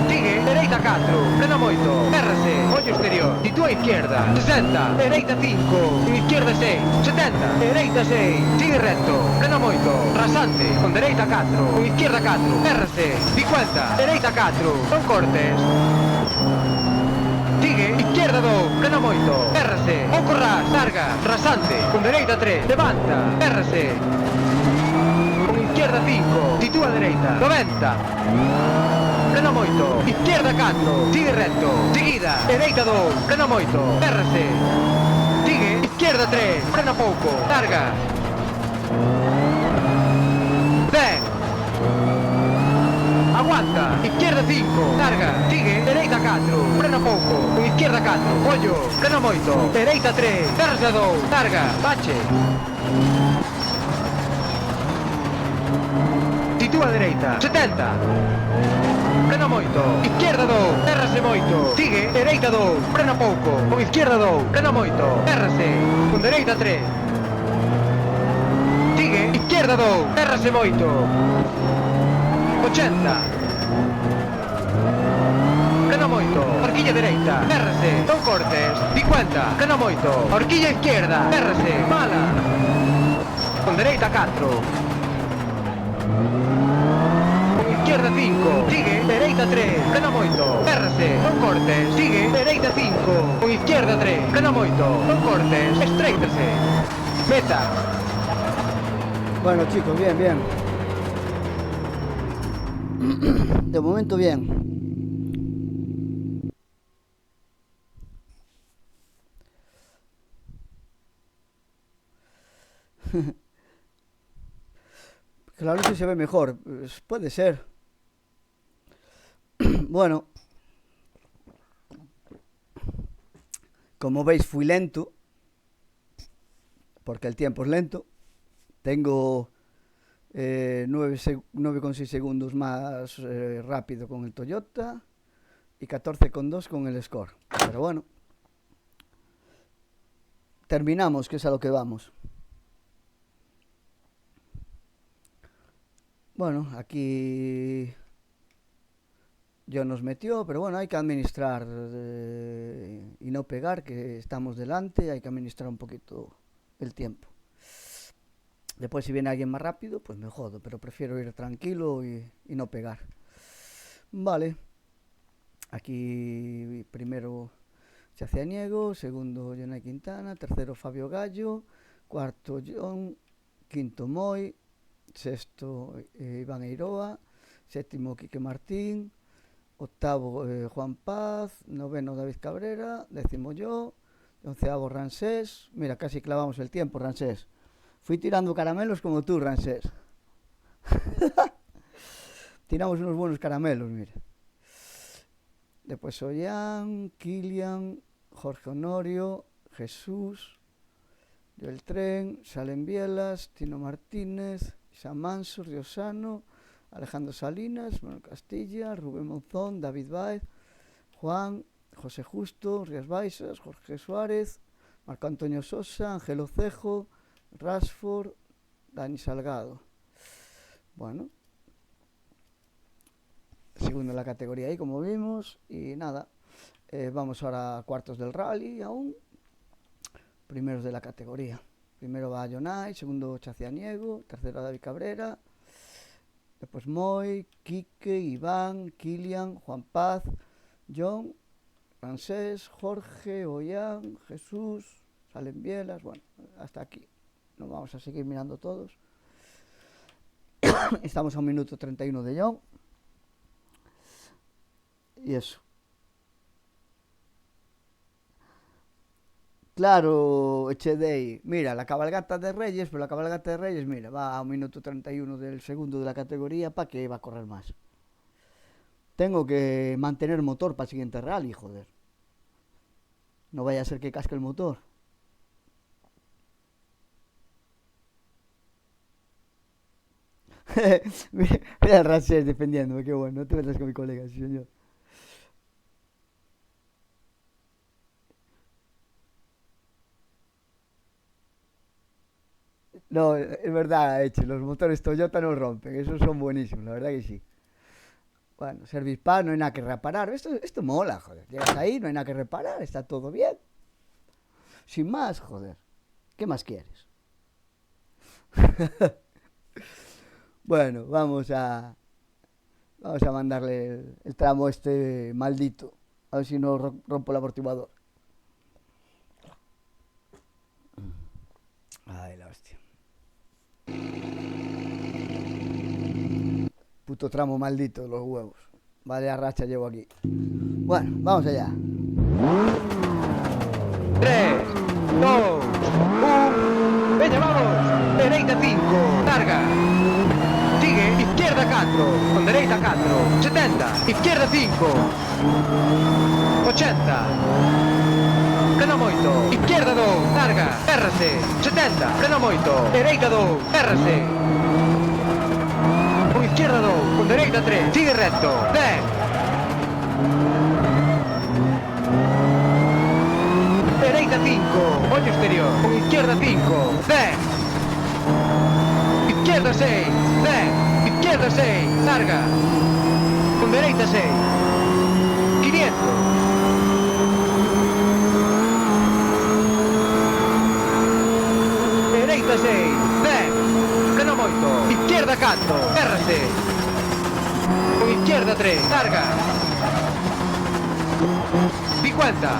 sigue, dereita 4, frena moito, férrase, ollo exterior, sitúa izquierda, 60, dereita 5, izquierda 6, 70, dereita 6, sigue recto, frena moito, rasante, con dereita 4, con izquierda 4, férrase, 50, dereita 4, non cortes, sigue, izquierda 2, frena moito, férrase, pouco ras, larga, rasante, con dereita 3, levanta, férrase, con izquierda 5, sitúa dereita, 90, frena moito, izquierda 4, sigue recto, seguida, dereita 2, frena moito, férrase, sigue, izquierda 3, frena pouco, larga, 10, aguanta, izquierda 5, larga, sigue, dereita 4, frena pouco, con izquierda 4, ollo, frena moito, dereita 3, férrase 2, larga, bache, sitúa dereita, 70, frena moito, izquierda 2, férrase moito, sigue, dereita 2, frena pouco, con izquierda 2, frena moito, férrase, con dereita 3, sigue, izquierda 2, férrase moito, 80, frena moito, horquilla dereita, férrase, non cortes, 50, frena moito, horquilla izquierda, férrase, mala, con dereita 4, con izquierda 5, sigue, dereita 3, frena moito, férrase, non cortes, sigue, dereita 5, con izquierda 3, frena moito, non cortes, estreítase, meta, Bueno, chicos, bien, bien. De momento bien. Claro que se ve mejor. Pues puede ser. Bueno, como veis fui lento, porque el tiempo es lento. Tengo 9,6 segundos más rápido con el Toyota y 14,2 con el Score. Pero bueno, terminamos, que es a lo que vamos. Bueno, aquí yo nos metió, pero bueno, hay que administrar y no pegar, que estamos delante, hay que administrar un poquito el tiempo. Después si viene alguien más rápido, pues me jodo, pero prefiero ir tranquilo y no pegar. Vale, aquí primero Chacianiego, segundo Jonay Quintana, tercero Fabio Gallo, cuarto John, quinto Moi, sexto Iván Eiroa, séptimo Quique Martín, octavo Juan Paz, noveno David Cabrera, décimo yo, onceavo Ransés. Mira, casi clavamos el tiempo, Ransés. Fui tirando caramelos como tú, Ransés. Tiramos unos buenos caramelos, mira. Después Ollán, Kilian, Jorge Honorio, Jesús, Joel Tren, Salen Bielas, Tino Martínez, San Manso, Riosano, Alejandro Salinas, Manuel Castilla, Rubén Monzón, David Baez, Juan, José Justo, Rías Baixas, Jorge Suárez, Marco Antonio Sosa, Ángelo Cejo, Rashford, Dani Salgado. Bueno, segundo en la categoría ahí, como vimos, y nada, vamos ahora a cuartos del rally aún, primeros de la categoría. Primero va Jonay, segundo Chacianiego, tercero David Cabrera, después Moy, Quique, Iván, Kilian, Juan Paz, John, Francés, Jorge, Ollán, Jesús, Salen Bielas, bueno, hasta aquí. Nos vamos a seguir mirando todos. Estamos a 1 minuto 31 de John. Y eso. Claro, Echedei, mira, la cabalgata de Reyes, pero la cabalgata de Reyes, mira, va a 1 minuto 31 del segundo de la categoría, ¿para qué va a correr más? Tengo que mantener motor para el siguiente rally, joder. No vaya a ser que casque el motor. Mira el Rancés defendiéndome, qué bueno, no te metas con mi colega, sí señor. No, es verdad, Eche, los motores Toyota no rompen, esos son buenísimos, la verdad que sí. Bueno, Service Pack, no hay nada que reparar, esto mola, joder. Llegas ahí, no hay nada que reparar, está todo bien. Sin más, joder. ¿Qué más quieres? Bueno, vamos a mandarle el tramo este maldito. A ver si no rompo el amortiguador. Ay, la hostia. Puto tramo maldito de los huevos. Vaya racha llevo aquí. Bueno, vamos allá. 3, 2, 1. Veña, vamos. Dereita 5. Larga. Sigue. Izquierda 4. Con dereita 4. 70. Izquierda 5. 80. Freno moito. Izquierda 2. Larga. Férrase. 70. Freno moito. Dereita 2. Férrase. Con izquierda 2. Con dereita 3. Sigue recto. 10. Dereita 5. Ollo exterior. Con izquierda 5. 10. Izquierda 6. 10. Izquierda 6. Larga. Con dereita 6. 500. Dereita 6. 10. Freno moito. Izquierda 4. Férrase. Con izquierda 3. Larga. 50.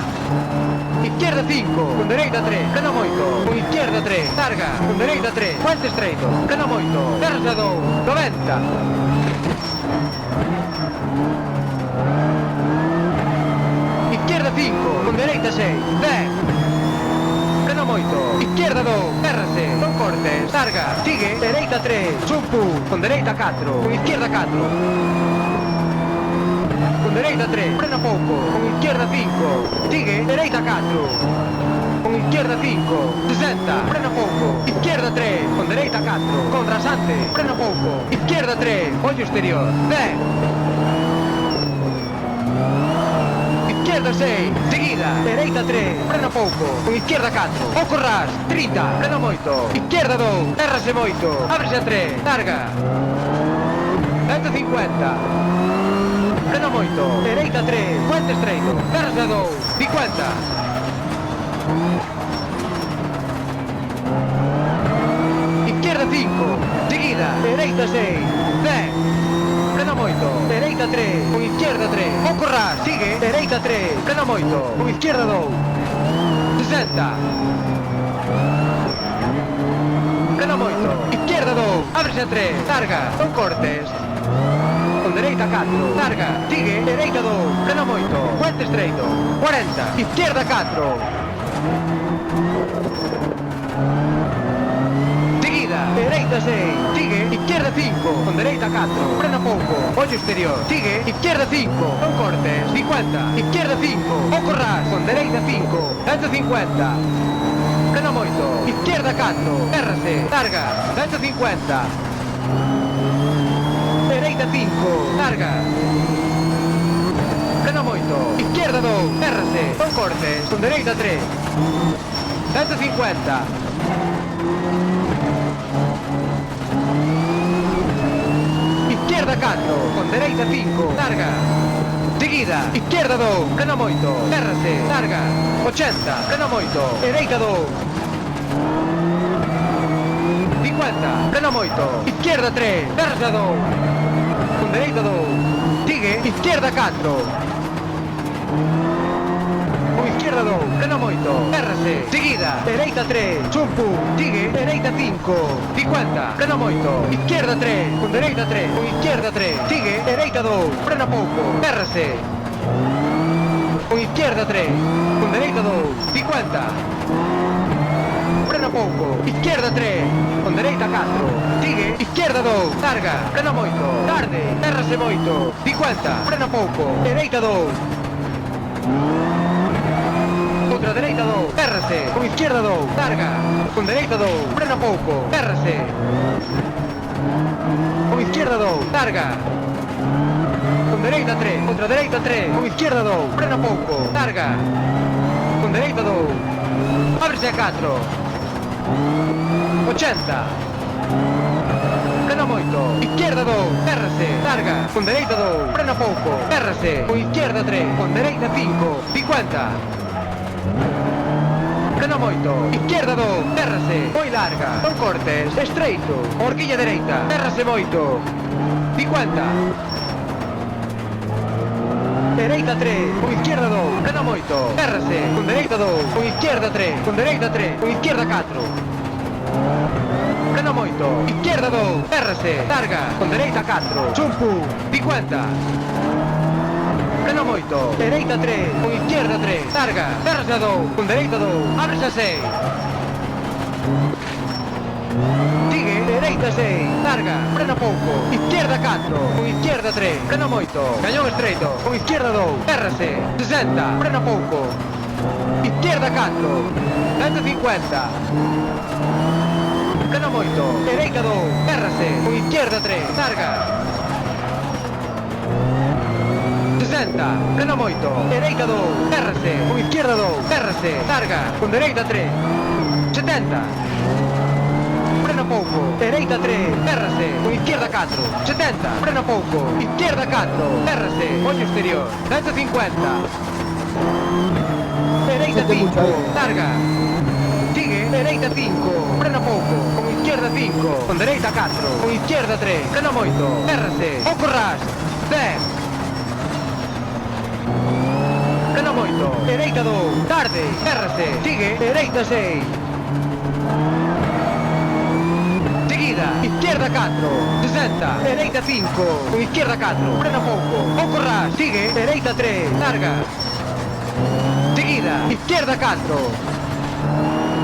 Izquierda 5. Con dereita 3. Freno moito. Con izquierda 3. Larga. Con dereita 3. Puente estreito. Freno moito. Férrase 2. 90. Izquierda 5. Con dereita 6. 10. Freno moito. Izquierda 2. Férrase. Non cortes. Larga. Sigue. Dereita 3. Chumpu. Con dereita 4. Con izquierda 4. Con dereita 3. Frena pouco. Con izquierda 5. Sigue. Dereita 4. Con izquierda 5. 60. Frena pouco. Izquierda 3. Con dereita 4. Con rasante. Frena pouco. Izquierda 3. Ollo exterior. 10. Izquierda 6, seguida, dereita 3, frena pouco, con izquierda 4, o corras, 30, frena moito, izquierda 2, errase moito, ábrese a 3, larga, 150, frena moito, dereita 3, puente estreito, errase a 2, 50, izquierda 5, seguida, dereita 6, 10, frena moito, dereita 3, con izquierda 3, o corras, sigue, dereita 3, frena moito, con izquierda 2, 60, frena moito, izquierda 2, ábrese a 3, larga, non cortes, con dereita 4, larga, sigue, dereita 2, frena moito, puente estreito, 40, izquierda 4, dereita 6, sigue, izquierda 5, con dereita 4, frena pouco, ollo exterior, sigue, izquierda 5, non cortes, 50, izquierda 5, o corras, con dereita 5, 150, frena moito, izquierda 4, errase, larga, 150, dereita 5, larga, frena moito, izquierda izquierda 2, RC, non cortes, con dereita 3, 150, izquierda 4, con dereita 5, larga, seguida, izquierda 2, frena moito, RC, larga, 80, frena moito, dereita 2, 50, frena moito, izquierda 3, RC 2, con dereita 2, sigue, izquierda 4, con izquierda 2, frena moito, RC, seguida, dereita 3, chumpu, sigue, dereita 5, 50, frena moito, izquierda 3, con dereita 3, con izquierda 3, sigue, dereita 2, frena pouco, RC, con izquierda 3, con dereita 2, 50, frena pouco, izquierda 3, con dereita 4, sigue, izquierda 2, larga, frena moito, tarde, RC moito, 50, frena pouco, dereita 2, contra dereita 2, RC, con izquierda 2, larga, con dereita 2, frena pouco, RC, con izquierda 2, larga, con dereita 3, contra dereita 3, con izquierda 2, frena pouco, larga, con dereita 2, ábrese a 4, 80, frena moito, izquierda 2, RC, larga, con dereita 2, frena pouco, RC, con izquierda 3, con dereita 5, 50, frena moito, izquierda 2, RC, moi larga, non cortes, estreito, horquilla dereita, RC moito, 50, dereita 3, con izquierda 2, frena moito, RC, con dereita 2, con izquierda 3, con dereita 3, con izquierda 4, frena moito, izquierda 2, RC, larga, con dereita 4, chumpu, 50, frena moito, dereita 3, con izquierda 3, larga, RC 2, con dereita 2, ábrese a 6, sigue, dereita 6, larga, frena pouco, izquierda 4, con izquierda 3, frena moito, cañón estreito, con izquierda 2, RC, 60, frena pouco, izquierda 4, 150, frena moito, dereita 2, RC, con izquierda 3, larga, 60, frena moito, dereita 2, RC, con izquierda 2, RC, larga, con dereita 3, 70, frena pouco, dereita 3, RC, con izquierda 4, 70, frena pouco, izquierda 4, RC, moño exterior, 150, dereita 5, larga, sigue, dereita 5, frena pouco, con izquierda 5, con dereita 4, con izquierda 3, frena moito, RC, pouco ras, 10, frena moito, dereita 2, tarde, RC, sigue, dereita 6, seguida, izquierda 4, 60, dereita 5, con izquierda 4, frena pouco ras, sigue, dereita 3, larga, seguida, izquierda 4,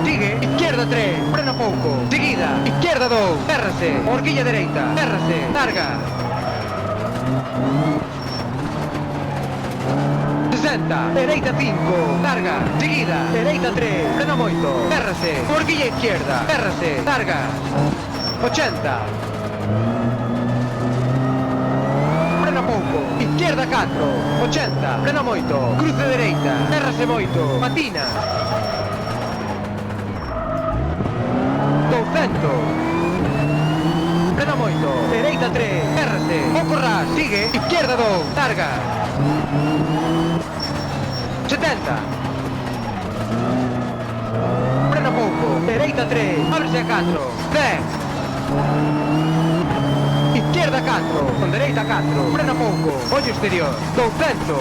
sigue, izquierda 3, frena pouco, seguida, izquierda 2, RC, horquilla dereita, RC, larga, 60, dereita 5, larga, seguida, dereita 3, frena moito, RC, horquilla izquierda, RC, larga, 80, frena pouco, izquierda 4, 80, frena moito, cruce dereita, RC moito, patina, 200, frena moito, dereita 3, RC, pouco ras, sigue, izquierda 2, larga, 70, frena pouco, dereita 3, ábrese a 4, 10, izquierda 4, con dereita 4, frena pouco, ollo exterior, 200,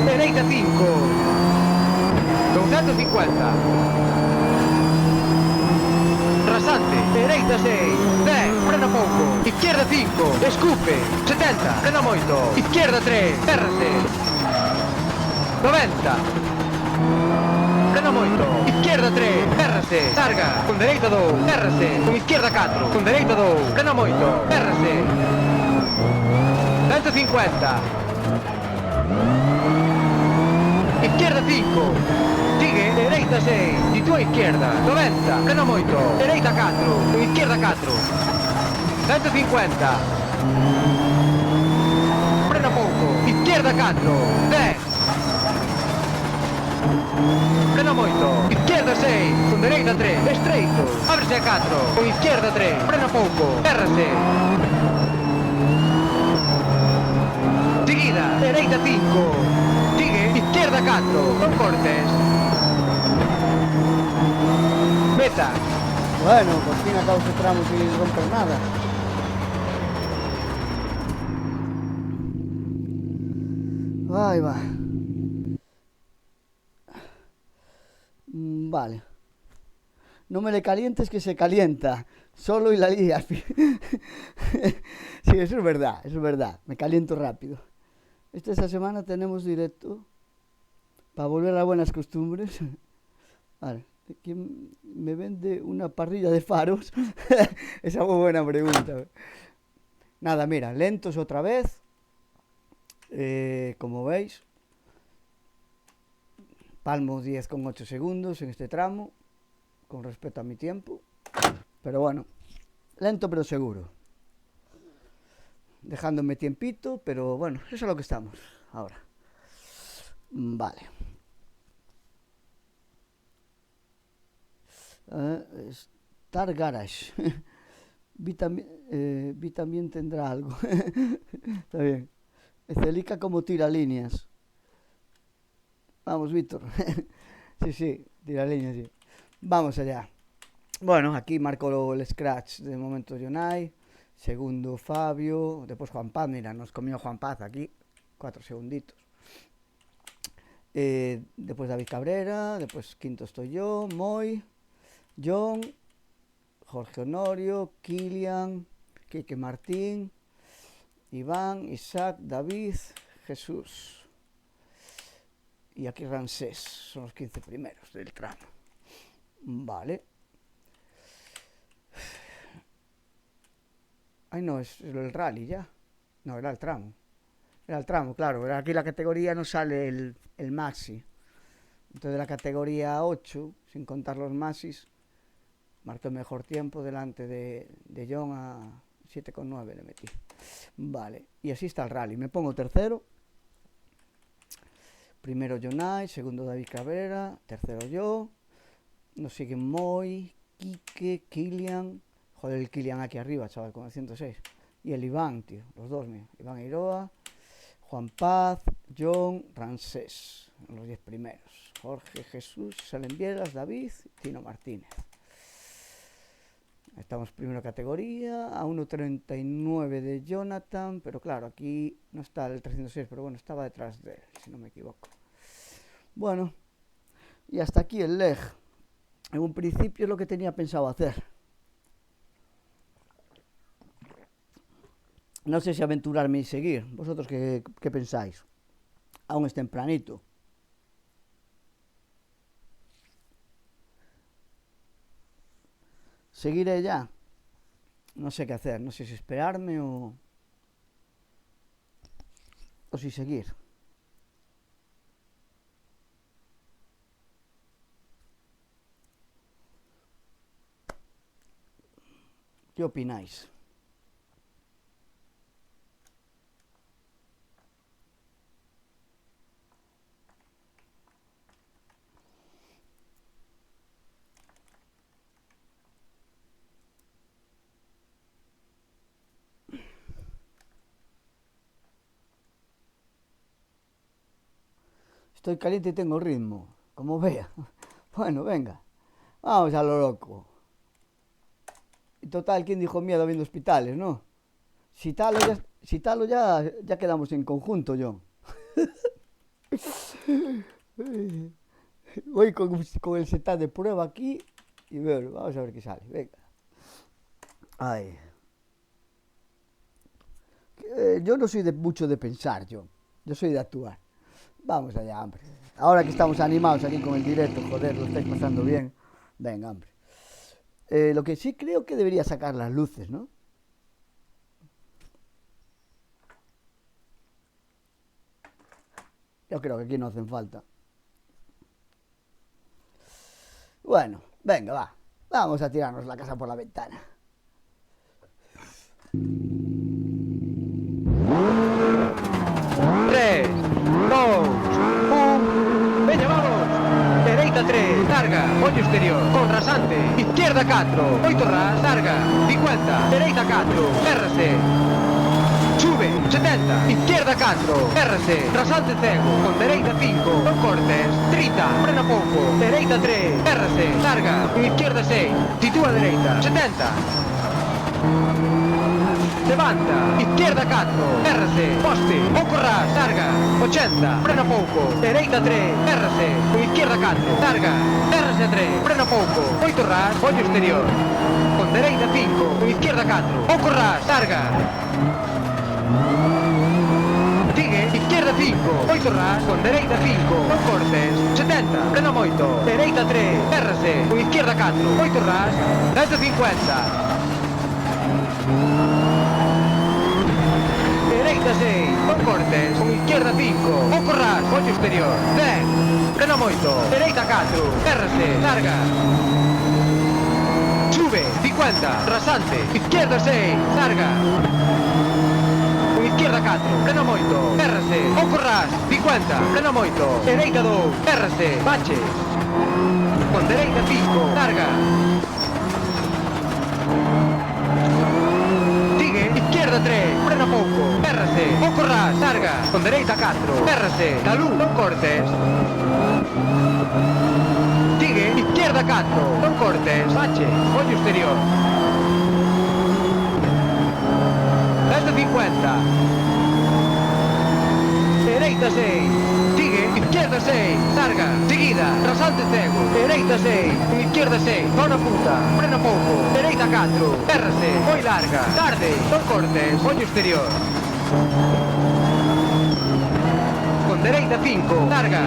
dereita 5, 250, rasante, dereita 6, 10, frena pouco, izquierda 5, escupe, 70, frena moito, izquierda 3, RC, 90, frena moito, izquierda 3, RC, larga, con dereita 2, RC, con izquierda 4, con dereita 2, frena moito, RC, 150, izquierda 5, sigue, dereita 6, di tua izquierda, 90, frena moito, dereita 4, con izquierda 4, 150, frena pouco, izquierda 4, 10. Frena moito, izquierda 6, con dereita 3, estreito, ábrese a 4, con izquierda 3, frena pouco, errase. Seguida, dereita 5, sigue, izquierda 4, non cortes. Meta. Bueno, por fin acabo este tramo sin romper nada. Ahí va. Vale. No me le calientes que se calienta. Solo y la lía. Sí, eso es verdad, eso es verdad. Me caliento rápido. Esta semana tenemos directo para volver a las buenas costumbres. Vale. ¿Quién me vende una parrilla de faros? Esa es muy buena pregunta. Nada, mira, lentos otra vez. Como veis, palmo 10,8 segundos en este tramo, con respecto a mi tiempo. Pero bueno, lento pero seguro. Dejándome tiempito, pero bueno, eso es lo que estamos ahora. Vale. Star Garage. Vi también tendrá algo. Está bien. Celica como tira líneas. Vamos, Víctor. Sí, tira líneas, sí. Vamos allá. Bueno, aquí marco el scratch de momento Jonay. Segundo Fabio. Después Juan Paz. Mira, nos comió Juan Paz aquí. 4 segunditos. Después David Cabrera. Después quinto estoy yo. Moy. John. Jorge Honorio. Kilian. Quique Martín. Iván, Isaac, David, Jesús. Y aquí Ramsés. Son los 15 primeros del tramo. Vale. Ay, no, es el rally ya. No, era el tramo. Era el tramo, claro. Aquí la categoría no sale el maxi. Entonces la categoría 8, sin contar los maxis, marcó el mejor tiempo delante de John a 7,9 le metí. Vale, y así está el rally. Me pongo tercero. Primero Jonay, segundo David Cabrera, tercero yo. Nos siguen Moy, Quique, Kilian. Joder, el Kilian aquí arriba, chaval, con el 106. Y el Iván, tío, los dos, mira. Iván Iroa, Juan Paz, John, Ramsés, los 10 primeros. Jorge, Jesús, Salen Bielas, David, Tino Martínez. Estamos primero categoría, a 1,39 de Jonathan, pero claro, aquí no está el 306, pero bueno, estaba detrás de él, si no me equivoco. Bueno, y hasta aquí el leg. En un principio es lo que tenía pensado hacer. No sé si aventurarme y seguir. ¿Vosotros qué pensáis? Aún es tempranito. Seguiré ya. No sé qué hacer. No sé si esperarme o si seguir. ¿Qué opináis? Estoy caliente y tengo ritmo, como vea. Bueno, venga, vamos a lo loco. Y total, ¿quién dijo miedo viendo hospitales, no? Si talo ya quedamos en conjunto, John. Voy con el setup de prueba aquí y bueno, vamos a ver qué sale, venga. Ay. Yo no soy mucho de pensar, John. Yo soy de actuar. Vamos allá, hombre. Ahora que estamos animados aquí con el directo, joder, lo estáis pasando bien. Venga, hombre. Lo que sí creo que debería sacar las luces, ¿no? Yo creo que aquí no hacen falta. Bueno, venga, va. Vamos a tirarnos la casa por la ventana. Tres, rasante, izquierda 4, 8 ras, larga, 50, dereita 4, RC. Sube, 70, izquierda 4, RC, rasante cego, con dereita 5, non cortes, 30, frena pouco, dereita 3, RC, larga, con izquierda 6, sitúa dereita, 70. Levanta, izquierda 4, RC, poste, pouco ras, larga, 80, frena pouco, dereita 3, RC, con izquierda 4, larga, RC 3, frena pouco, 8 ras, ollo exterior, con dereita 5, con izquierda 4, pouco ras, larga. Sigue, izquierda 5, 8 ras, con dereita 5, non cortes, 70, frena moito, dereita 3, RC, con izquierda 4, 8 ras, 150. Dereita 6, non cortes, con izquierda 5, pouco ras, ollo exterior, 10, frena moito, dereita 4, RC, larga. Sube, 50, rasante, izquierda 6, larga. Izquierda 4, frena moito, RC, pouco ras, 50, frena moito, dereita 2, RC, bache. Con dereita 5, larga. Sigue, izquierda 3, frena pouco, RC, pouco ras, larga. Con dereita 4, RC, talú, non cortes. Sigue, izquierda 4, non cortes, bache, ollo exterior. 150. Dereita 6. Sigue, izquierda 6. Larga, seguida, rasante cego. Dereita 6. Con izquierda 6. Zona punta. Frena pouco. Dereita 4. RC. Moi larga. Tarde. Non cortes. Ollo exterior. Con dereita 5. Larga.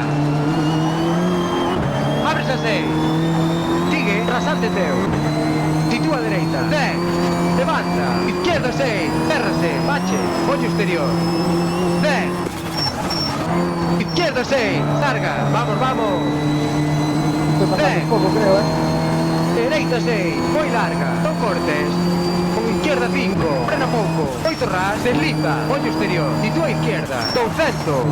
Abres a 6. Sigue, rasante teu. Sitúa dereita. 10. Levanta, izquierda 6, RC, bache, ollo exterior. 10. Izquierda 6, larga, vamos, vamos. Estoy pasando un poco, creo, Dereita 6, moi larga, non cortes. Con izquierda 5, frena pouco, 8 ras, desliza, ollo exterior. Sitúa izquierda, 200.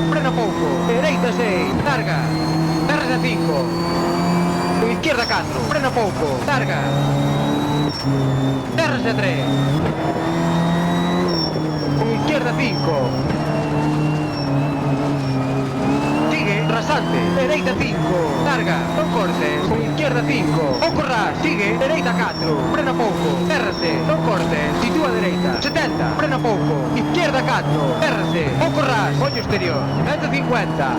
Frena pouco, dereita 6, larga, RC 5. Con izquierda 4, frena pouco, larga. RC 3. Con izquierda 5. Sigue, rasante, dereita 5, larga, non cortes, con izquierda 5, pouco ras, sigue, dereita 4, frena pouco, RC, non cortes, sitúa dereita, 70, frena pouco, izquierda 4, RC, pouco ras, ollo exterior, 150.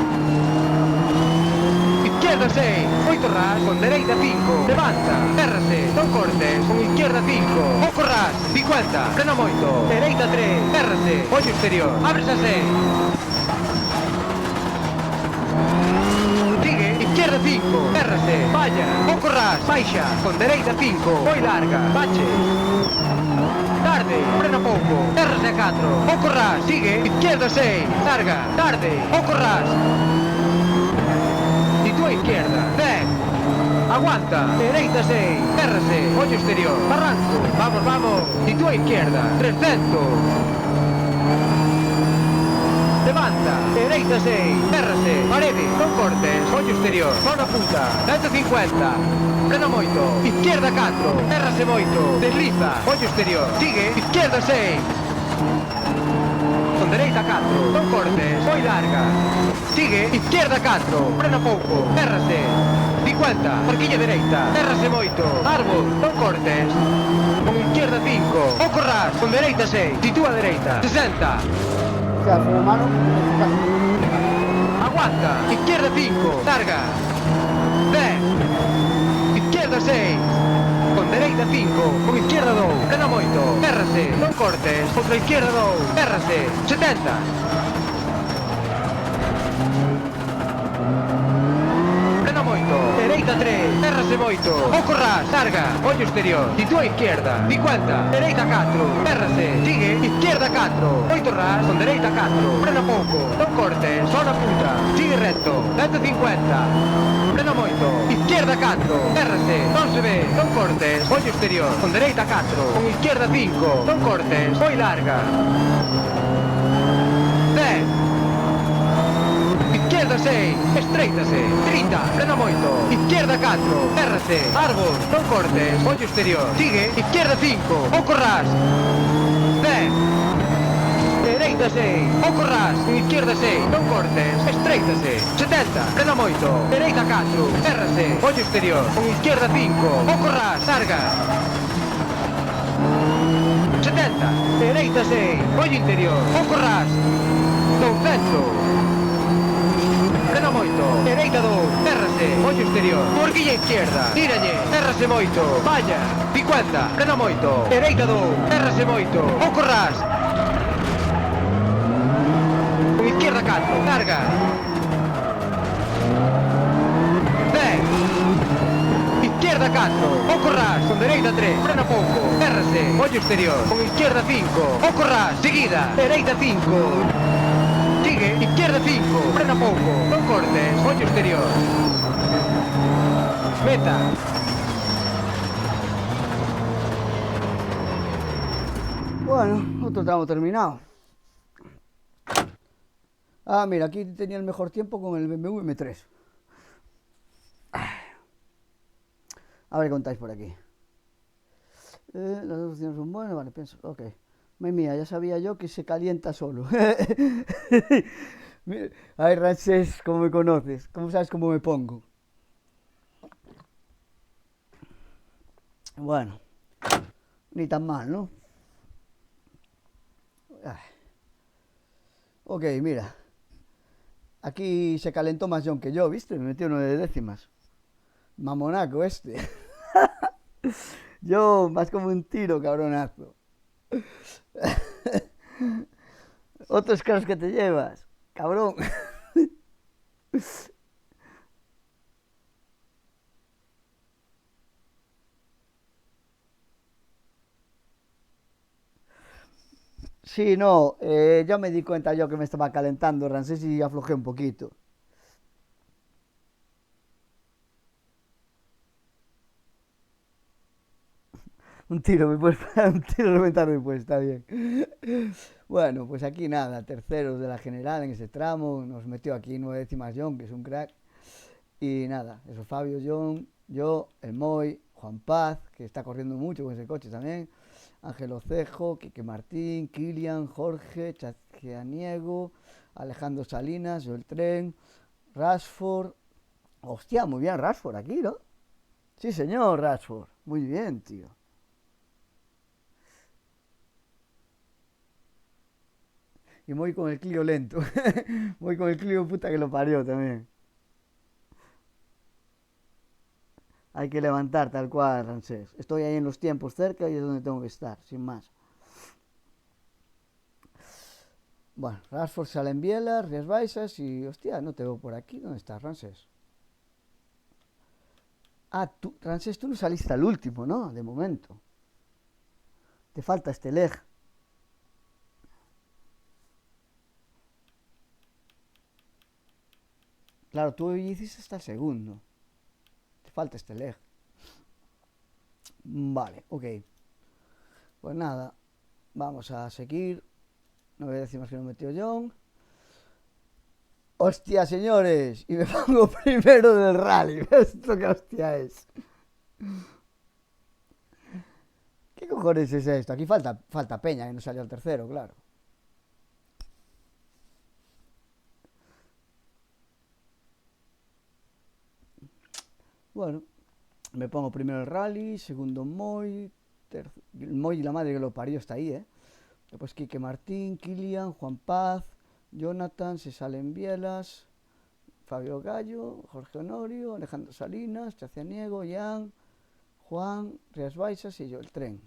Izquierda 6, 8 ras, con dereita 5, levanta, RC, non cortes, con izquierda 5, pouco ras, 50, frena moito, dereita 3, RC, ollo exterior, abres a 6. Sigue, izquierda 5, RC, vaya, pouco ras, baixa, con dereita 5, moi larga, bache. Tarde, frena pouco, RC 4, pouco ras, sigue, izquierda 6, larga, tarde, pouco ras. Sitúa izquierda, 10. Aguanta, dereita 6, RC, ollo exterior, barranco, vamos, vamos, sitúa izquierda, 300. Levanta, dereita 6, RC, parede, non cortes, ollo exterior, zona punta, 150. Frena moito, izquierda 4, RC moito, desliza, ollo exterior, sigue, izquierda 6. Con dereita 4, non cortes, moi larga. Sigue, izquierda 4, frena pouco, RC. 50, parquilla dereita, RC moito, árbol, non cortes. Con izquierda 5, pouco ras, con dereita 6, sitúa dereita, 60. O sea, freno mano, Aguanta, izquierda 5, larga. 10. Izquierda 6. Con dereita 5, con izquierda 2, frena moito, RC, non cortes, contra izquierda 2, RC, 70. Frena moito, dereita 3, RC moito, pouco ras, larga, ollo exterior, sitúa izquierda, 50, dereita 4, RC, sigue, izquierda 4, 8 ras, con dereita 4, frena pouco, non cortes, zona punta, sigue recto, 150. Frena moito, izquierda 4, RC, non se ve, non cortes, ollo exterior, con dereita 4, con izquierda 5, non cortes, moi larga. 10. izquierda 6, estreítase, 30, frena moito, izquierda 4, érrase, árbol, non cortes, ollo exterior, sigue, izquierda 5, o corras, 10, dereita 6, o corras, izquierda 6, non cortes, estreítase, 70, frena moito, dereita 4, érrase, ollo exterior, con izquierda 5, o corras, sarga, 70, dereita 6, ollo interior, o corras, 200, frena moito, dereita 2, érrase, ollo exterior, horquilla izquierda, tíralle, érrase moito, vaya, 50, frena moito, dereita 2, érrase moito, o corras, con izquierda 4, larga, 10, izquierda 4, o corras, con dereita 3, frena pouco, érrase, ollo exterior, con izquierda 5, o corras, seguida, dereita 5, sigue, izquierda 5, frena pouco, non cortes, ollo exterior, meta, Bueno, otro tramo terminado. Ah, mira, aquí tenía el mejor tiempo con el BMW M3. A ver qué contáis por aquí. Las dos opciones son buenas, vale, pienso, ok. Madre mía, ya sabía yo que se calienta solo. Ay, Ramsés, ¿cómo me conoces? ¿Cómo sabes cómo me pongo? Bueno, ni tan mal, ¿no? Ay. Ok, mira. Aquí se calentó más John que yo, ¿viste? Me metió 9 décimas. Mamonaco este. Yo, más como un tiro, cabronazo. Otros caros que te llevas, cabrón. Sí, no, ya me di cuenta yo que me estaba calentando, Ramsés, y aflojé un poquito. Un tiro, un tiro reventarme, pues está bien. Bueno, pues aquí nada, terceros de la general en ese tramo, nos metió aquí 9 décimas John, que es un crack. Y nada, eso, Fabio, John, yo, el Moy, Juan Paz, que está corriendo mucho con ese coche también, Ángel Ocejo, Quique Martín, Kilian, Jorge, Chacianiego, Alejandro Salinas, Yo el Tren, Rashford. Hostia, muy bien Rashford aquí, ¿no? Sí, señor, Rashford. Muy bien, tío. Y voy con el Clio lento. Voy con el Clio puta que lo parió también. Hay que levantar tal cual, Ramsés. Estoy ahí en los tiempos cerca y es donde tengo que estar, sin más. Bueno, Rashford sale en bielas, Rías Baixas y... Hostia, no te veo por aquí. ¿Dónde estás, Ramsés? Ah, tú, Ramsés, tú no saliste al último, ¿no? De momento. Te falta este leg. Claro, tú hiciste hasta el segundo. Te falta este leg. Vale, ok. Pues nada, vamos a seguir. 9 décimas que nos metió John. Hostia, señores. Y me pongo primero del rally. ¿Esto qué hostia es? ¿Qué cojones es esto? Aquí falta Peña, que no salió al tercero, claro. Bueno, me pongo primero el rally, segundo Moy, el Moy y la madre que lo parió está ahí, ¿eh? Después Quique Martín, Kilian, Juan Paz, Jonathan, se salen Bielas, Fabio Gallo, Jorge Honorio, Alejandro Salinas, Chacianiego, Jan, Juan, Rías Baixas y Yo el Tren.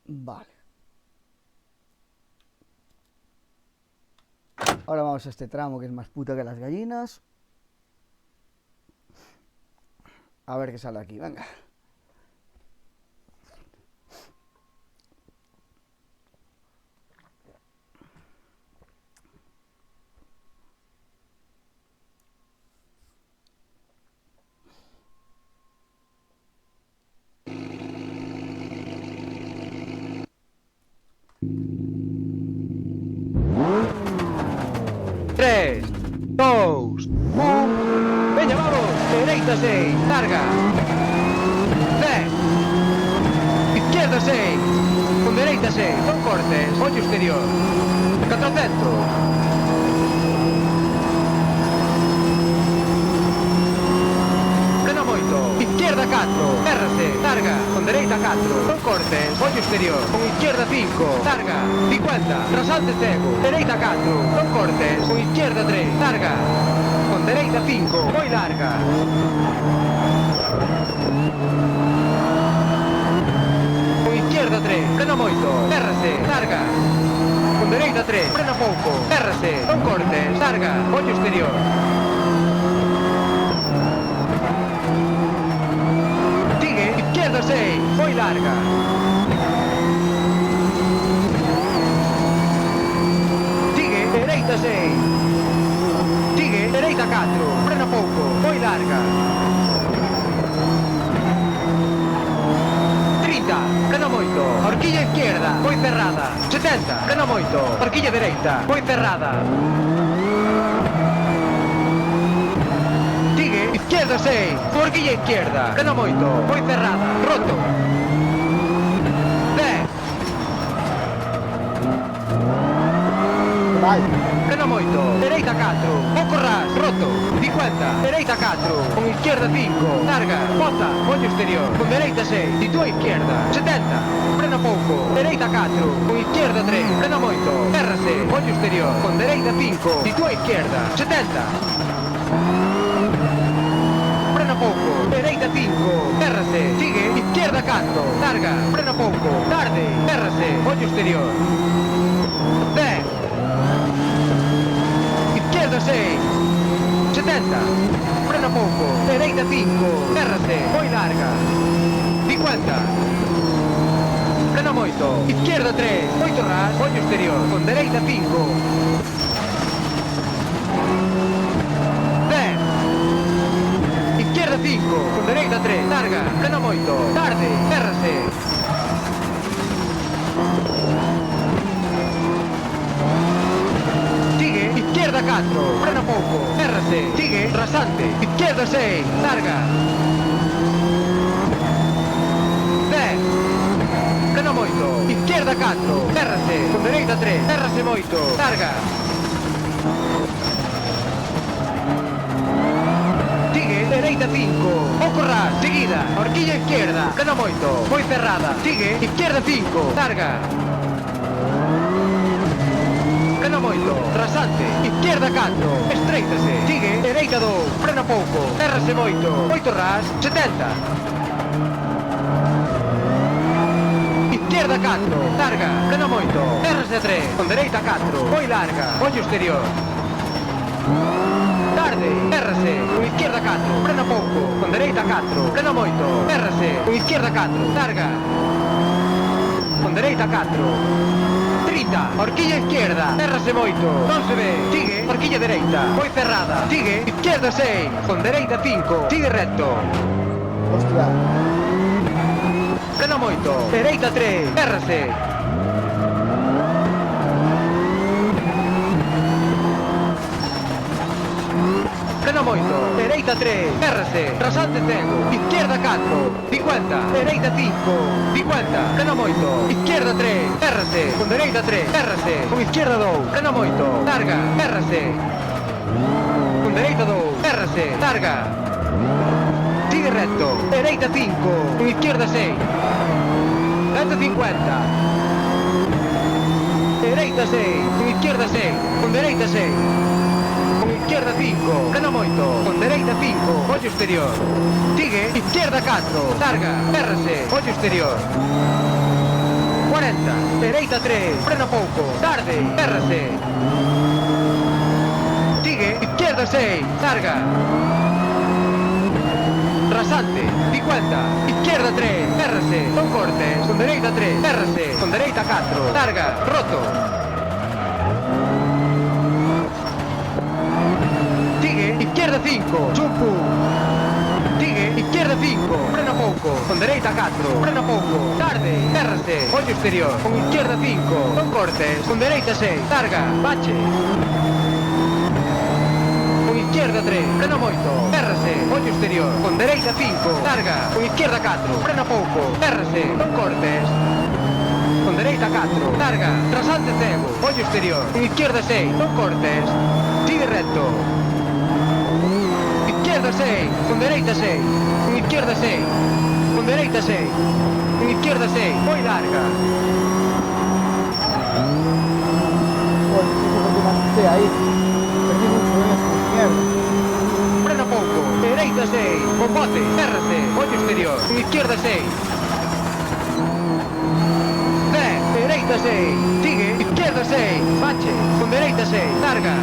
Vale. Ahora vamos a este tramo que es más puta que las gallinas. A ver qué sale aquí, venga. 3, 2, 1. Veña, vamos. Dereita 6. Larga. 10. Izquierda 6. Con dereita 6. Non cortes. Ollo exterior. 400. Frena moito. Izquierda 4. Errase. Larga. Con dereita 4. Non cortes. Ollo exterior. Con izquierda 5. Larga. 50. Rasante cego. Dereita 4. Non cortes. Con izquierda 3. Larga. Con dereita 5. Moi larga. Con izquierda 3. Frena moito. Errase. Larga. Con dereita 3. Frena pouco. Errase. Non cortes. Larga. Ollo exterior. Izquierda 6, moi larga. Sigue, dereita 6. Sigue, dereita 4. Frena pouco, moi larga. 30, frena moito. Horquilla izquierda, moi cerrada. 70, frena moito. Horquilla dereita, moi cerrada. Izquierda 6, horquilla izquierda, frena moito, moi cerrada, roto. 10. Vai. Frena moito, dereita 4, pouco ras, roto. 50, dereita 4, con izquierda 5, larga, bota, ollo exterior, con dereita 6, sitúa izquierda. 70, frena pouco, dereita 4, con izquierda 3, frena moito, errase, ollo exterior, con dereita 5, sitúa izquierda. 70. Pouco, dereita 5, errase, sigue, izquierda 4, larga, frena pouco, tarde, errase, ollo exterior. 10. Izquierda 6, 70, frena pouco, dereita 5, errase, moi larga. 50. Frena moito, izquierda 3, moito ras, ollo exterior, con dereita 5. Izquierda 5, con dereita 3, larga, frena moito, tarde, errase. Sigue, izquierda 4, frena pouco, errase, sigue, rasante, izquierda 6, larga. 10. Frena moito, izquierda 4, errase, con dereita 3, errase moito, larga. Dereita 5, pouco ras, seguida, horquilla izquierda, frena moito, moi cerrada, sigue, izquierda 5, larga. Frena moito, rasante, izquierda 4, estreitase, sigue, dereita 2, frena pouco, errase moito ras, 70. Izquierda 4, larga, frena moito, errase 3, con dereita 4, moi larga, ollo exterior. Tarde, errase, con izquierda 4, frena pouco, con dereita 4, frena moito, errase, con izquierda 4, larga. Con dereita 4. 30, horquilla izquierda, errase moito, non se ve, sigue, horquilla dereita, moi cerrada, sigue, izquierda 6, con dereita 5, sigue recto. Hostia. Frena moito, dereita 3, errase. Frena moito, dereita 3, errase, rasante cego, izquierda 4, 50, dereita 5, 50, frena moito, izquierda 3, errase, con dereita 3, errase, con izquierda 2, frena moito, larga, errase, con dereita 2, errase, larga, sigue recto, dereita 5, con izquierda 6, 150, dereita 6, con izquierda 6, con dereita 6, izquierda 5, frena moito, con dereita 5, ollo exterior. Sigue, izquierda 4, larga, errase, ollo exterior. 40, dereita 3, frena pouco, tarde, errase. Sigue, izquierda 6, larga. Rasante, 50, izquierda 3, errase, non cortes, con dereita 3, errase, con dereita 4, larga, roto. Izquierda 5, chumpu. Sigue, izquierda 5, frena pouco, con dereita 4, frena pouco, tarde, errase, ollo exterior, con izquierda 5, non cortes, con dereita 6, larga, bache. izquierda 3, frena moito, errase, ollo exterior, con dereita 5, larga, con izquierda 4, frena pouco, errase, non cortes, con dereita 4, larga, rasante cego, ollo exterior, con izquierda 6, non cortes, sigue recto, izquierda 6, con dereita 6, con izquierda 6, con dereita 6, con izquierda 6, moi larga, Joder, eso que me asusté ahí. Perdí mucho en eso, mierda. frena pouco, dereita 6, con bote, errase, ollo exterior, con izquierda 6, dereita 6, sigue, izquierda 6, bache, con dereita 6, larga,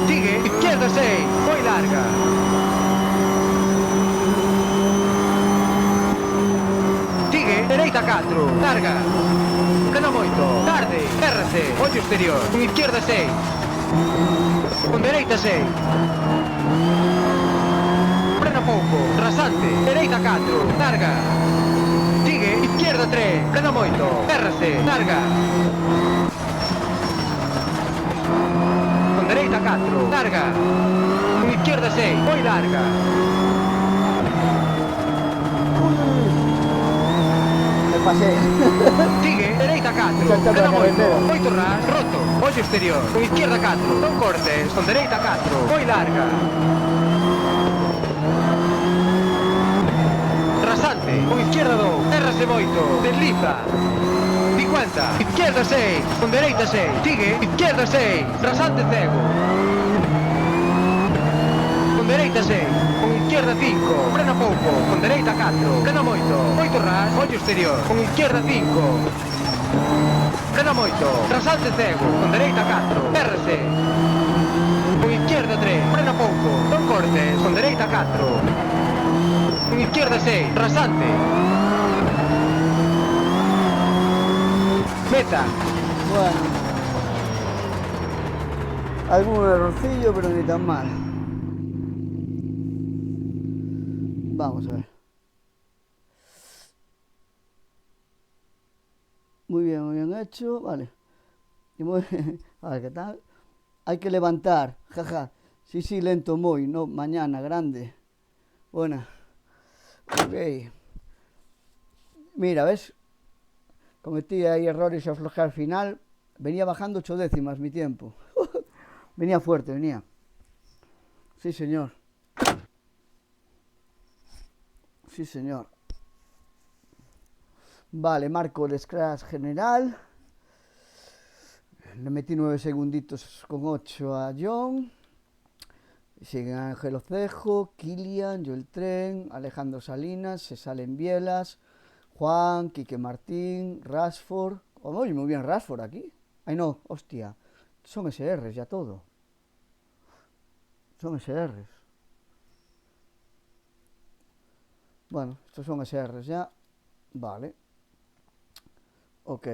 sigue, izquierda 6, moi larga, sigue, dereita 4, larga, frena moito, tarde, errase, ollo exterior, con izquierda 6, con dereita 6, frena pouco, rasante, dereita 4, larga, sigue, izquierda 3, frena moito, errase, larga, con dereita 4, larga, con izquierda 6, moi larga, Me pasé. sigue, dereita 4, Saltando frena la moito, carretera. moito ras, roto, ollo exterior, con izquierda 4, non cortes, con dereita 4, moi larga, rasante, con izquierda 2, errase moito, desliza, 50, izquierda 6, con dereita 6, sigue, izquierda 6, rasante cego, con dereita 6, con izquierda 5, frena pouco, con dereita 4, frena moito, moito ras, ollo exterior, con izquierda 5, frena moito, rasante cego, con dereita 4, errase, con izquierda 3, frena pouco, non cortes, con dereita 4, con izquierda 6, rasante, meta, Bueno. Algún errorcillo, pero ni tan mal. Vamos a ver. Muy bien hecho. Vale. Y muy... A ver, ¿qué tal? Hay que levantar. Jaja. Sí, lento muy. No, mañana, grande. Buena. Ok. Mira, ¿ves? Cometí ahí errores y aflojé al final. Venía bajando 8 décimas mi tiempo. Venía fuerte, venía. Sí, señor. Sí, señor. Vale, marco el scratch general. Le metí 9 segunditos con 8 a John. Siguen Ángel Ocejo, Kilian, Joel Tren, Alejandro Salinas, se salen Bielas, Juan, Quique Martín, Rashford. Oye, muy bien Rashford aquí. Ay no, hostia. Son SRs ya todo. Son SRs. Bueno, estos son SRs ya. Vale. Ok.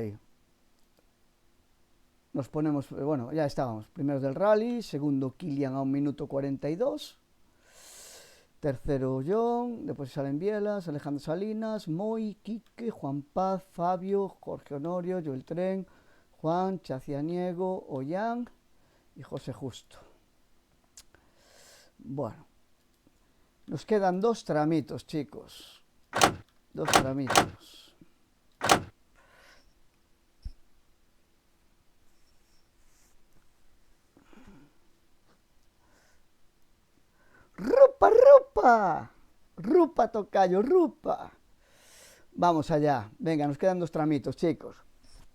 Nos ponemos, bueno, ya estábamos. Primeros del rally, segundo Kilian a 1 minuto 42. Tercero John, después salen Bielas, Alejandro Salinas, Moy, Quique, Juan Paz, Fabio, Jorge Honorio, Joel Tren, Juan, Chacianiego, Ollán y José Justo. Bueno, nos quedan 2 tramitos, chicos. 2 tramitos. ¡Rupa, rupa! ¡Rupa, tocayo, rupa! Vamos allá. Venga, nos quedan 2 tramitos, chicos.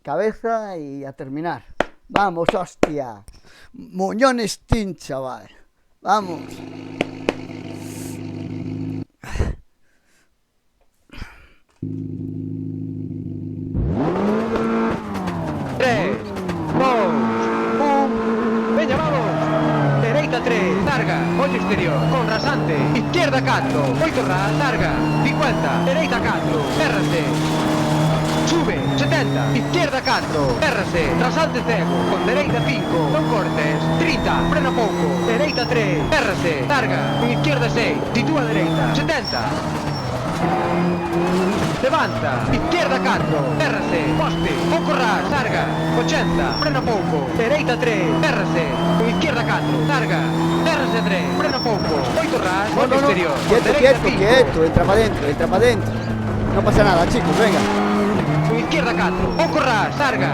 Cabeza y a terminar. Vamos, hostia. Muñón Steam, chaval. Vamos. Tres, dos, un. Veña, vamos. Dereita 3, larga, ollo exterior, con rasante, izquierda 4, 8 ras, larga, 50, dereita 4, errase, sube, 70, izquierda 4, errase, rasante cego, con dereita 5, non cortes, 30, frena pouco, dereita 3, errase, larga, con izquierda 6, sitúa dereita, 70. levanta, izquierda 4, térrase, poste, pouco ras, larga, 80, frena pouco, dereita 3, térrase, con izquierda 4, larga, térrase 3, frena pouco, 8 ras, No, ollo no, no. exterior, Quieto, dereita quieto, 5, quieto. Entra para adentro, entra para adentro. No pasa nada, chicos, venga. con izquierda 4, pouco ras, larga,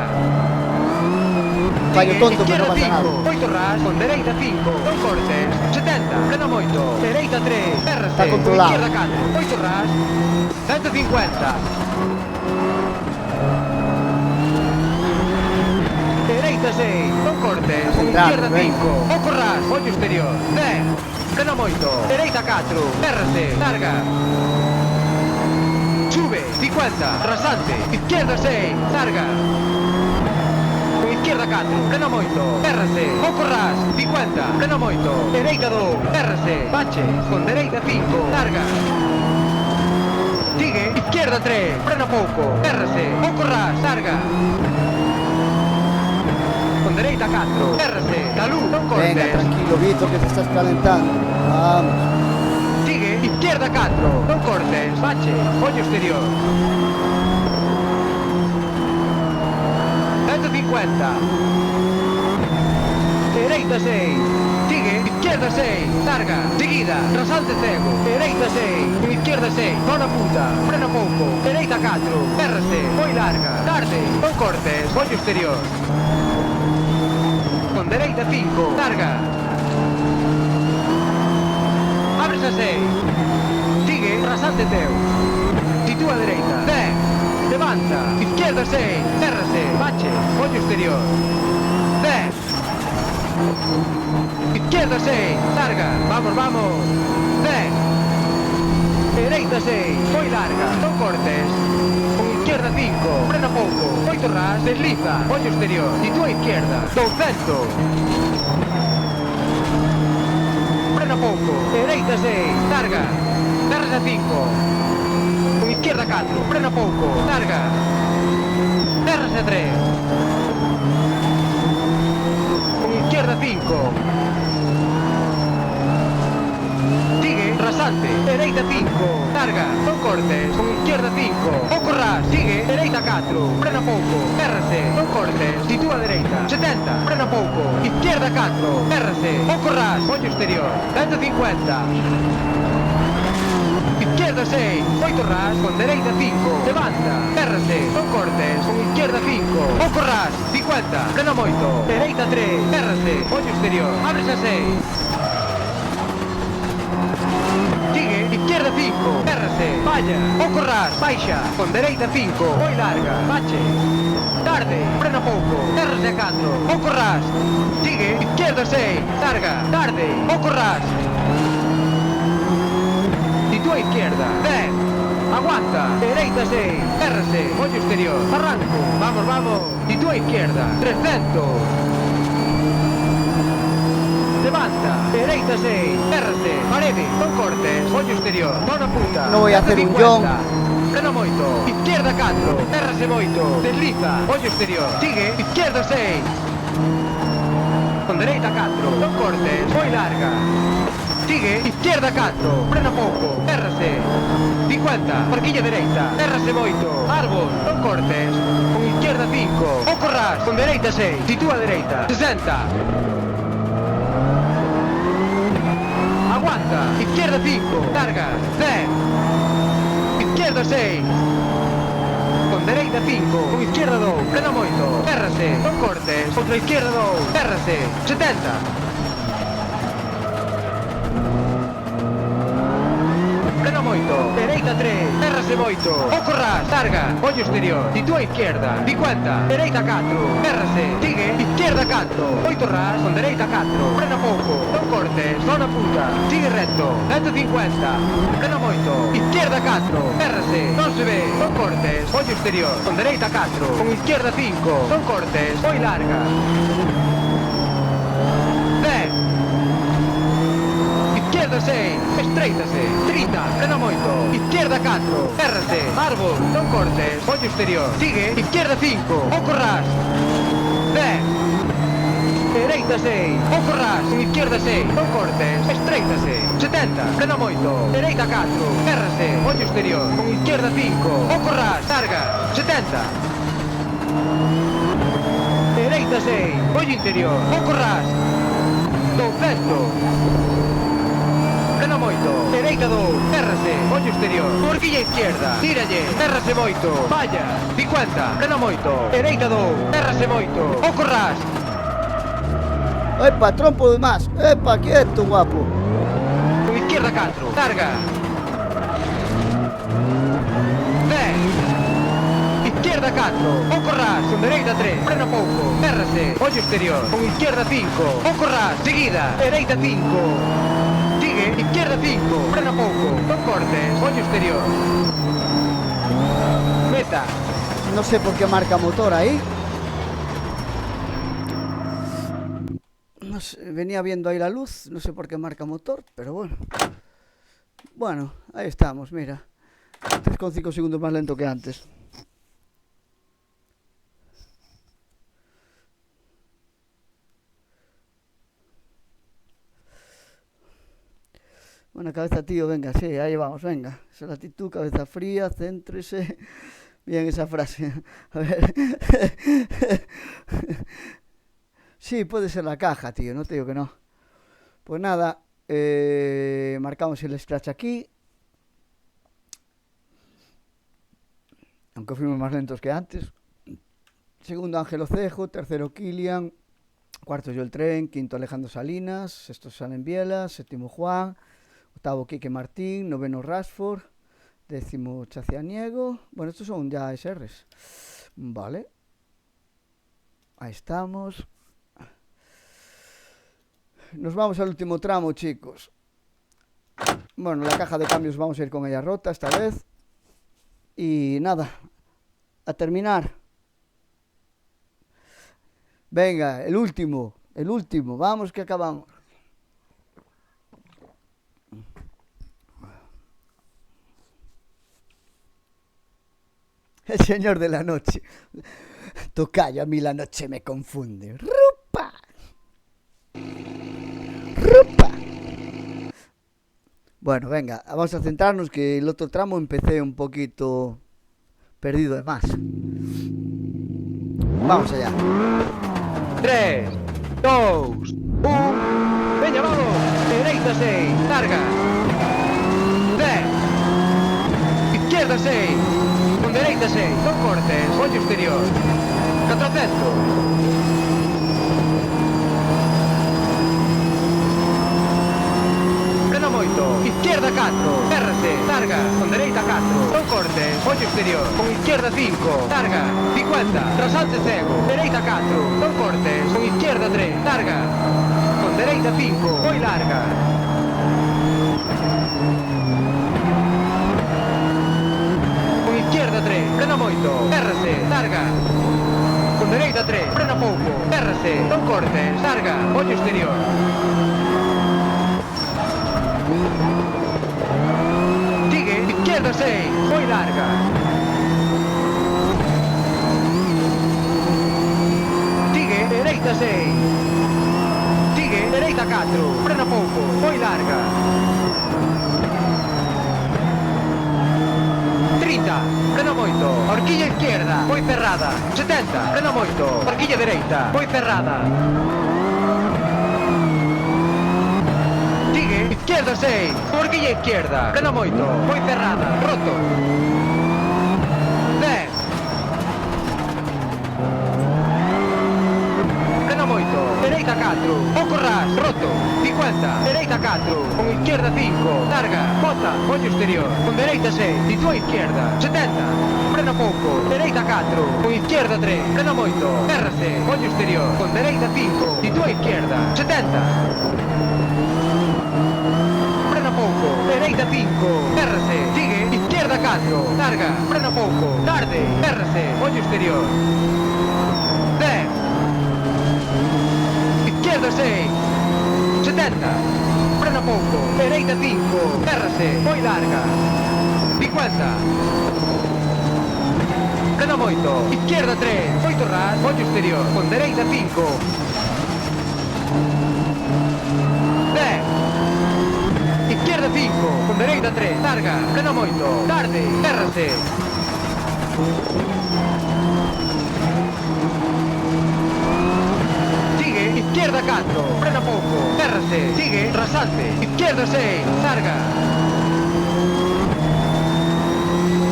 Fallo tonto, pero izquierda no pasa 5, nada. 8 ras, con dereita 5, non cortes, 70, frena moito, dereita 3, térrase, Está con controlado. izquierda 4, 8 ras, 150, dereita 6, non cortes, con Centrado, izquierda venga. 5, pouco ras, ollo exterior, 10, frena moito, dereita 4, térrase, larga, sube, 50, rasante, izquierda 6, larga, con izquierda 4, frena moito, térrase, pouco ras, 50, frena moito, dereita 2, térrase, bache, con dereita 5, larga, sigue, izquierda 3, frena pouco, térrase, pouco ras, larga, con dereita 4, térrase, la luz, non cortes, Venga, tranquilo, Víctor, que te estás calentando. Vamos. sigue, izquierda 4, non cortes, bache, ollo exterior, 150, dereita 6, sigue, izquierda 6, larga, seguida, rasante cego, dereita 6, con izquierda 6, zona punta, frena pouco, dereita 4, térrase, moi larga, tarde, non cortes, ollo exterior, con dereita 5, larga, abres a 6, sigue, rasante teu, sitúa dereita, 10, levanta, izquierda 6, térrase, bache, ollo exterior, 10, izquierda 6, larga, vamos, vamos, 10, dereita 6, moi larga, non cortes, con izquierda 5, frena pouco, 8 ras, desliza, ollo exterior, sitúa izquierda, 200, frena pouco, dereita 6, larga, térrase a 5, con izquierda 4, frena pouco, larga, térrase a 3, con izquierda 5, sigue, rasante, dereita 5, larga, non cortes, con izquierda 5, pouco ras, sigue, dereita 4, frena pouco, térrase, non cortes, sitúa dereita, 70, frena pouco, izquierda 4, térrase, pouco ras, ollo exterior, 150, izquierda 6, 8 ras, con dereita 5, levanta, térrase, non cortes, con izquierda 5, pouco ras, 50, frena moito, dereita 3, térrase, ollo exterior, abres a 6, sigue, izquierda 5, térrase, falla, pouco ras, baixa, con dereita 5, moi larga, bache, tarde, frena pouco, térrase a 4, pouco ras, sigue, izquierda 6, larga, tarde, pouco ras, sitúa izquierda, 10, aguanta, dereita 6, térrase, ollo exterior, arranco, vamos, vamos, sitúa izquierda, 300, levanta, dereita 6, térrase, parede, non cortes, ollo exterior, zona punta, No voy a hacer un 150, John. frena moito, izquierda 4, térrase moito, desliza, ollo exterior, sigue, izquierda 6, con dereita 4, non cortes, moi larga, sigue, izquierda 4, frena pouco, térrase, 50, parquilla dereita, térrase moito, árbol, non cortes, con izquierda 5, pouco ras, con dereita 6, sitúa dereita, 60, aguanta, izquierda 5, larga, 10, izquierda 6, con dereita 5, con izquierda 2, frena moito, térrase, non cortes, contra izquierda 2, térrase, 70, frena moito, dereita 3, térrase moito, pouco ras, larga, ollo exterior, sitúa izquierda, 50, dereita 4, térrase, sigue, izquierda 4, 8 ras, con dereita 4, frena pouco, non cortes, zona punta, sigue recto, 150, frena moito, izquierda 4, térrase, non se ve, non cortes, ollo exterior, con dereita 4, con izquierda 5, non cortes, moi larga, 10, izquierda 6, estreitase, 30, frena moito, izquierda 4, térrase, árbol, non cortes, ollo exterior, sigue, izquierda 5, pouco ras, 10, dereita 6, pouco ras, con izquierda 6, non cortes, estreitase, 70, frena moito, dereita 4, errase, ollo exterior, con izquierda 5, pouco ras, larga, 70. Dereita 6, ollo interior, pouco ras, 200. Frena moito, dereita 2, errase, ollo exterior, horquilla izquierda, tíralle, errase moito, vaya, 50, frena moito, dereita 2, errase moito, pouco ras. Epa, trompo de más. Epa, quieto, guapo. Con izquierda 4, larga. 10. Izquierda 4, pouco ras, con dereita 3, frena pouco, errase, ollo exterior, con izquierda 5, pouco ras, seguida, dereita 5. Sigue, izquierda 5, frena pouco, non cortes, ollo exterior. Meta. No sé por qué marca motor ahí. No sé, venía viendo ahí la luz, no sé por qué marca motor, pero bueno. Bueno, ahí estamos, mira. 3,5 segundos más lento que antes. Buena cabeza, tío, venga, sí, ahí vamos, venga. Esa es la actitud, cabeza fría, céntrese. Bien esa frase. A ver. Sí, puede ser la caja, tío, no te digo que no. Pues nada, marcamos el scratch aquí. Aunque fuimos más lentos que antes. Segundo Ángel Ocejo, tercero Kilian, cuarto Joel Tren, quinto Alejandro Salinas, sexto Salen Bielas, séptimo Juan, octavo Quique Martín, noveno Rashford, décimo Chacianiego. Bueno, estos son ya SRs. Vale. Ahí estamos. Nos vamos al último tramo, chicos. Bueno, la caja de cambios vamos a ir con ella rota esta vez. Y nada, a terminar. Venga, el último, vamos que acabamos. El señor de la noche. Tocayo, a mí la noche me confunde. ¡Rupa! ¡Rupa! Bueno, venga, vamos a centrarnos que el otro tramo empecé un poquito perdido de más. Vamos allá. 3, 2, 1. Veña, vamos. Dereita 6, larga. 10. Izquierda 6, con dereita 6, non cortes, ollo exterior. 400. Moito, izquierda 4, errase, larga, con dereita 4, non cortes, ollo exterior, con izquierda 5, larga, 50, trasante cego, dereita 4, non cortes, con izquierda 3, larga, con dereita 5, moi larga. Con izquierda 3, frena moito, errase, larga, con dereita 3, frena pouco, errase, non cortes, larga, ollo exterior. Sigue, izquierda 6, moi larga. Sigue, dereita 6. Sigue, dereita 4, frena pouco, moi larga. 30, frena moito, horquilla izquierda, moi cerrada. 70, frena moito, horquilla dereita, moi cerrada. Izquierda 6, horquilla izquierda, frena moito, moi cerrada, roto. 10. Frena moito, dereita 4, pouco ras, roto. 50, dereita 4, con izquierda 5, larga, bota, ollo exterior, con dereita 6, sitúa izquierda. 70, frena pouco, dereita 4, con izquierda 3, frena moito, errase, ollo exterior, con dereita 5, sitúa izquierda. 70. Pouco, dereita 5, errase, sigue, izquierda 4, larga, frena pouco, tarde, errase, ollo exterior. 10. Izquierda 6, 70, frena pouco, dereita 5, errase, moi larga. 50. Frena moito, izquierda 3, moito ras, ollo exterior, con dereita 5. con dereita 3, larga, frena moito, tarde, térrase. Sigue, izquierda 4, frena pouco, térrase, sigue, rasante, izquierda 6, larga.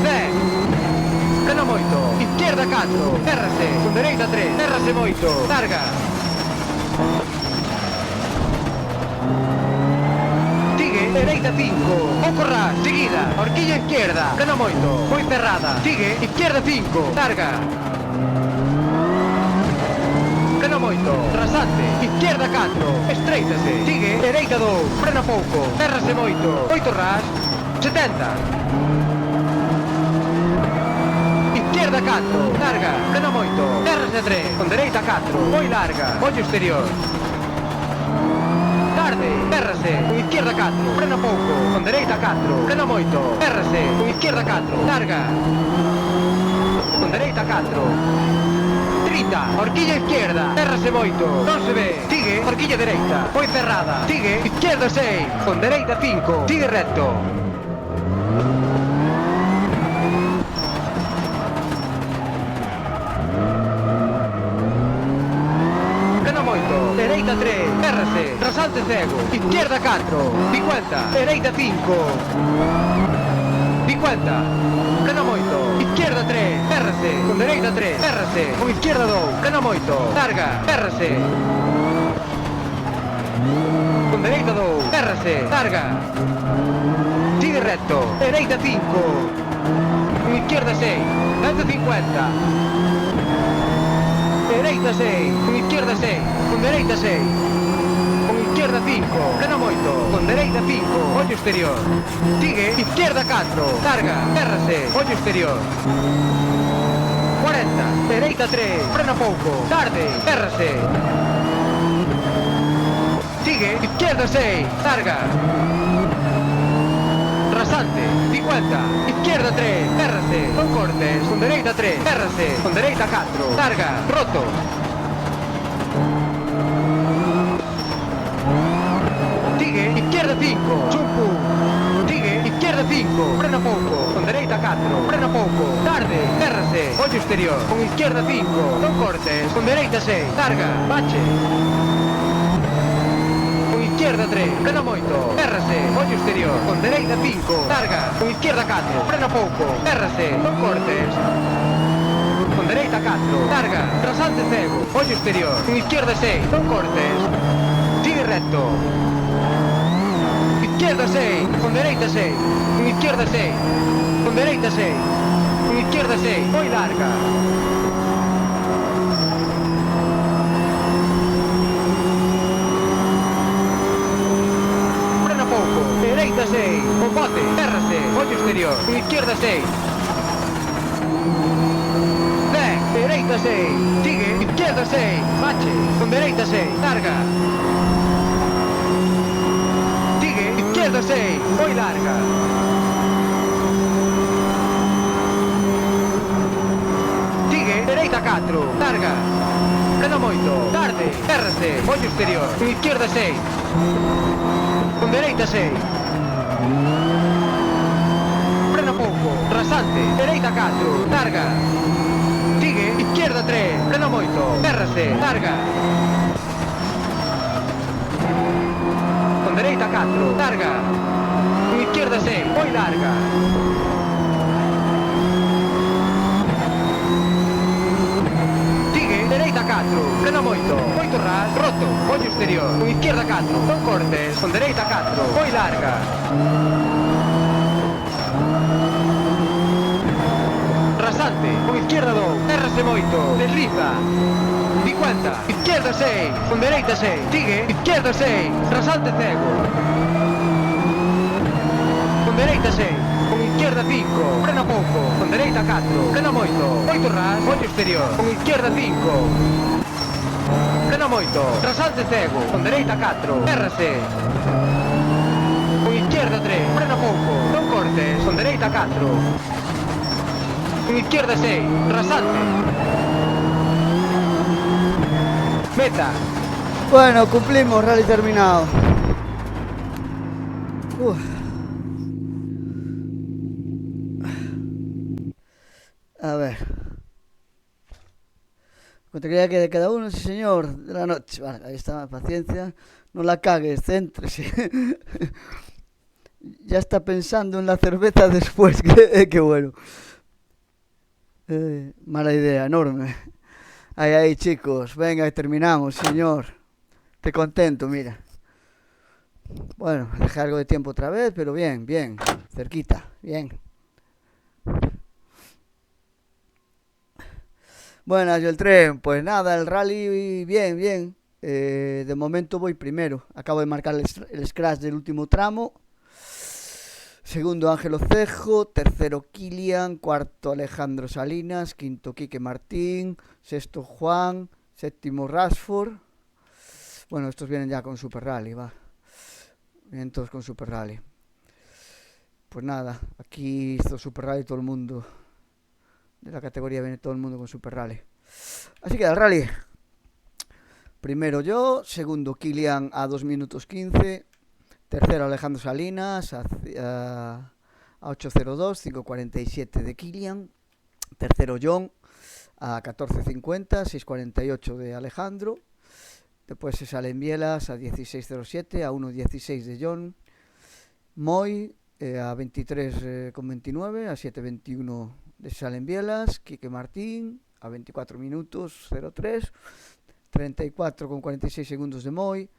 10, frena moito, izquierda 4, térrase, con dereita 3, térrase moito, larga. Dereita 5, pouco ras, seguida, horquilla izquierda, frena moito, moi cerrada, sigue, izquierda 5, larga. Frena moito, rasante, izquierda 4, estreitase, sigue, dereita 2, frena pouco, cerrase moito, 8 ras, 70. Izquierda 4, larga, frena moito, cerrase 3, con dereita 4, moi larga, ollo exterior. Tarde, térrase, con izquierda 4, frena pouco, con dereita 4, frena moito, térrase, con izquierda 4, larga. Con dereita 4. 30, horquilla izquierda, térrase moito, non se ve, sigue, horquilla dereita, foi cerrada, sigue, izquierda 6, con dereita 5, sigue recto. Dereita 3, térrase, rasante cego, izquierda 4, 50, dereita 5, 50, frena moito, izquierda 3, térrase, con dereita 3, térrase, con izquierda 2, frena moito, larga, térrase, con dereita 2, térrase, larga, sigue recto, dereita 5, con izquierda 6, 150, dereita 6, con izquierda 6, con dereita 6, con izquierda 5, frena moito, con dereita 5, ollo exterior, sigue, izquierda 4, larga, térrase, ollo exterior, 40, dereita 3, frena pouco, tarde, térrase, sigue, izquierda 6, larga, rasante, 50, izquierda 3, térrase, non cortes, con dereita 3, térrase, con dereita 4, larga, roto. Sigue, izquierda 5, chumpu. Sigue, izquierda 5, frena pouco, con dereita 4, frena pouco, tarde, térrase, ollo exterior, con izquierda 5, non cortes, con dereita 6, larga, bache. Izquierda 3, frena moito, térrase, ollo exterior, con dereita 5, larga, con izquierda 4, frena pouco, térrase, non cortes, con dereita 4, larga, rasante cego, ollo exterior, con izquierda 6, non cortes, sigue recto, izquierda 6, con dereita 6, con izquierda 6, con dereita 6, con izquierda 6, moi larga. Dereita 6, con bote, térrase, ollo exterior, con izquierda 6. 10, dereita 6, sigue, izquierda 6, bache, con dereita 6, larga. Sigue, izquierda 6, moi larga. Sigue, dereita 4, larga. Frena moito, tarde, térrase, ollo exterior, con izquierda 6. Con dereita 6. Frena pouco, rasante, dereita 4, larga. Sigue, izquierda 3, frena moito, térrase, larga. Con dereita 4, larga. Con izquierda 6, moi larga. Sigue, dereita 4, frena moito, ras, roto, ollo exterior, con izquierda 4, non cortes, con dereita 4, moi larga. Rasante, con izquierda 2, térrase moito, desliza. 50, izquierda 6, con dereita 6, sigue, izquierda 6, rasante cego. Con dereita 6, con izquierda 5, frena pouco, con dereita 4, frena moito, 8 ras, ollo exterior, con izquierda 5. Frena moito, rasante cego, con dereita 4, térrase. Con izquierda 3, frena pouco, non cortes, con dereita 4. Con izquierda 6, rasante. Meta. Bueno, cumplimos, rally terminado. A ver. Contabilidad que de cada uno, sí señor, de la noche. Vale, ahí está, paciencia. No la cagues, céntrese. Ya está pensando en la cerveza después. Qué bueno. Mala idea, enorme. Ahí, chicos. Venga, terminamos, señor. Te contento, mira. Bueno, dejé algo de tiempo otra vez, pero bien, bien. Cerquita, bien. Buenas, yo el tren. Pues nada, el rally, bien, bien. De momento voy primero. Acabo de marcar el scratch del último tramo. Segundo Ángelo Cejo, tercero Kilian, cuarto Alejandro Salinas, quinto Quique Martín, sexto Juan, séptimo Rashford. Bueno, estos vienen ya con Super Rally, va. Vienen todos con Super Rally. Pues nada, aquí hizo Super Rally todo el mundo. De la categoría viene todo el mundo con Super Rally. Así que el rally. Primero yo, segundo Kilian a 2 minutos 15. Tercero Alejandro Salinas a 8.02, 5.47 de Kilian. Tercero John a 14.50, 6.48 de Alejandro. Después se salen Bielas a 16.07, a 1.16 de John. Moy a 23.29, a 7.21 de Salen Bielas. Quique Martín a 24 minutos 03, 34.46 segundos de Moy.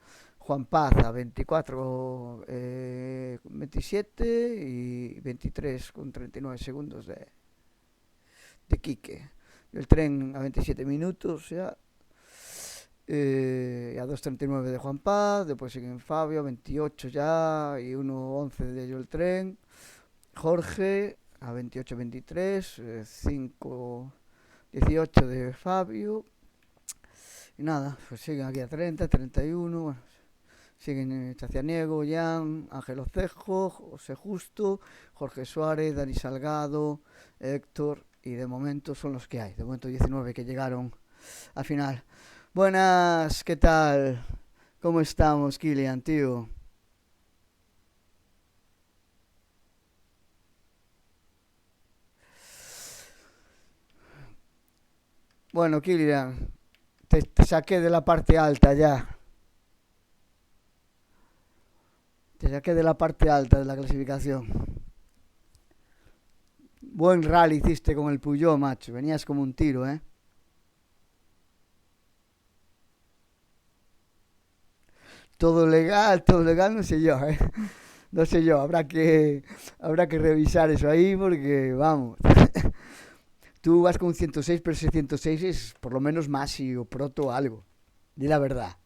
Juan Paz a 24.27 y 23.39 segundos de Quique. El tren a 27 minutos ya. A 2.39 de Juan Paz. Después siguen Fabio, 28 ya. Y 1.11 de Yo el tren. Jorge a 28.23. 5.18 de Fabio. Y nada, pues siguen aquí a 30, 31. Bueno, siguen Chacianiego, Jan, Ángelo Cejo, José Justo, Jorge Suárez, Dani Salgado, Héctor, y de momento son los que hay. De momento 19 que llegaron al final. Buenas, ¿qué tal? ¿Cómo estamos, Kilian, tío? Bueno, Kilian, te saqué de la parte alta ya. Te saqué de la parte alta de la clasificación. Buen rally hiciste con el Peugeot, macho. Venías como un tiro, ¿eh? Todo legal, no sé yo, ¿eh? No sé yo, habrá que revisar eso ahí porque, vamos. Tú vas con un 106, pero ese 106 es por lo menos Maxi o Proto o algo. Di la verdad.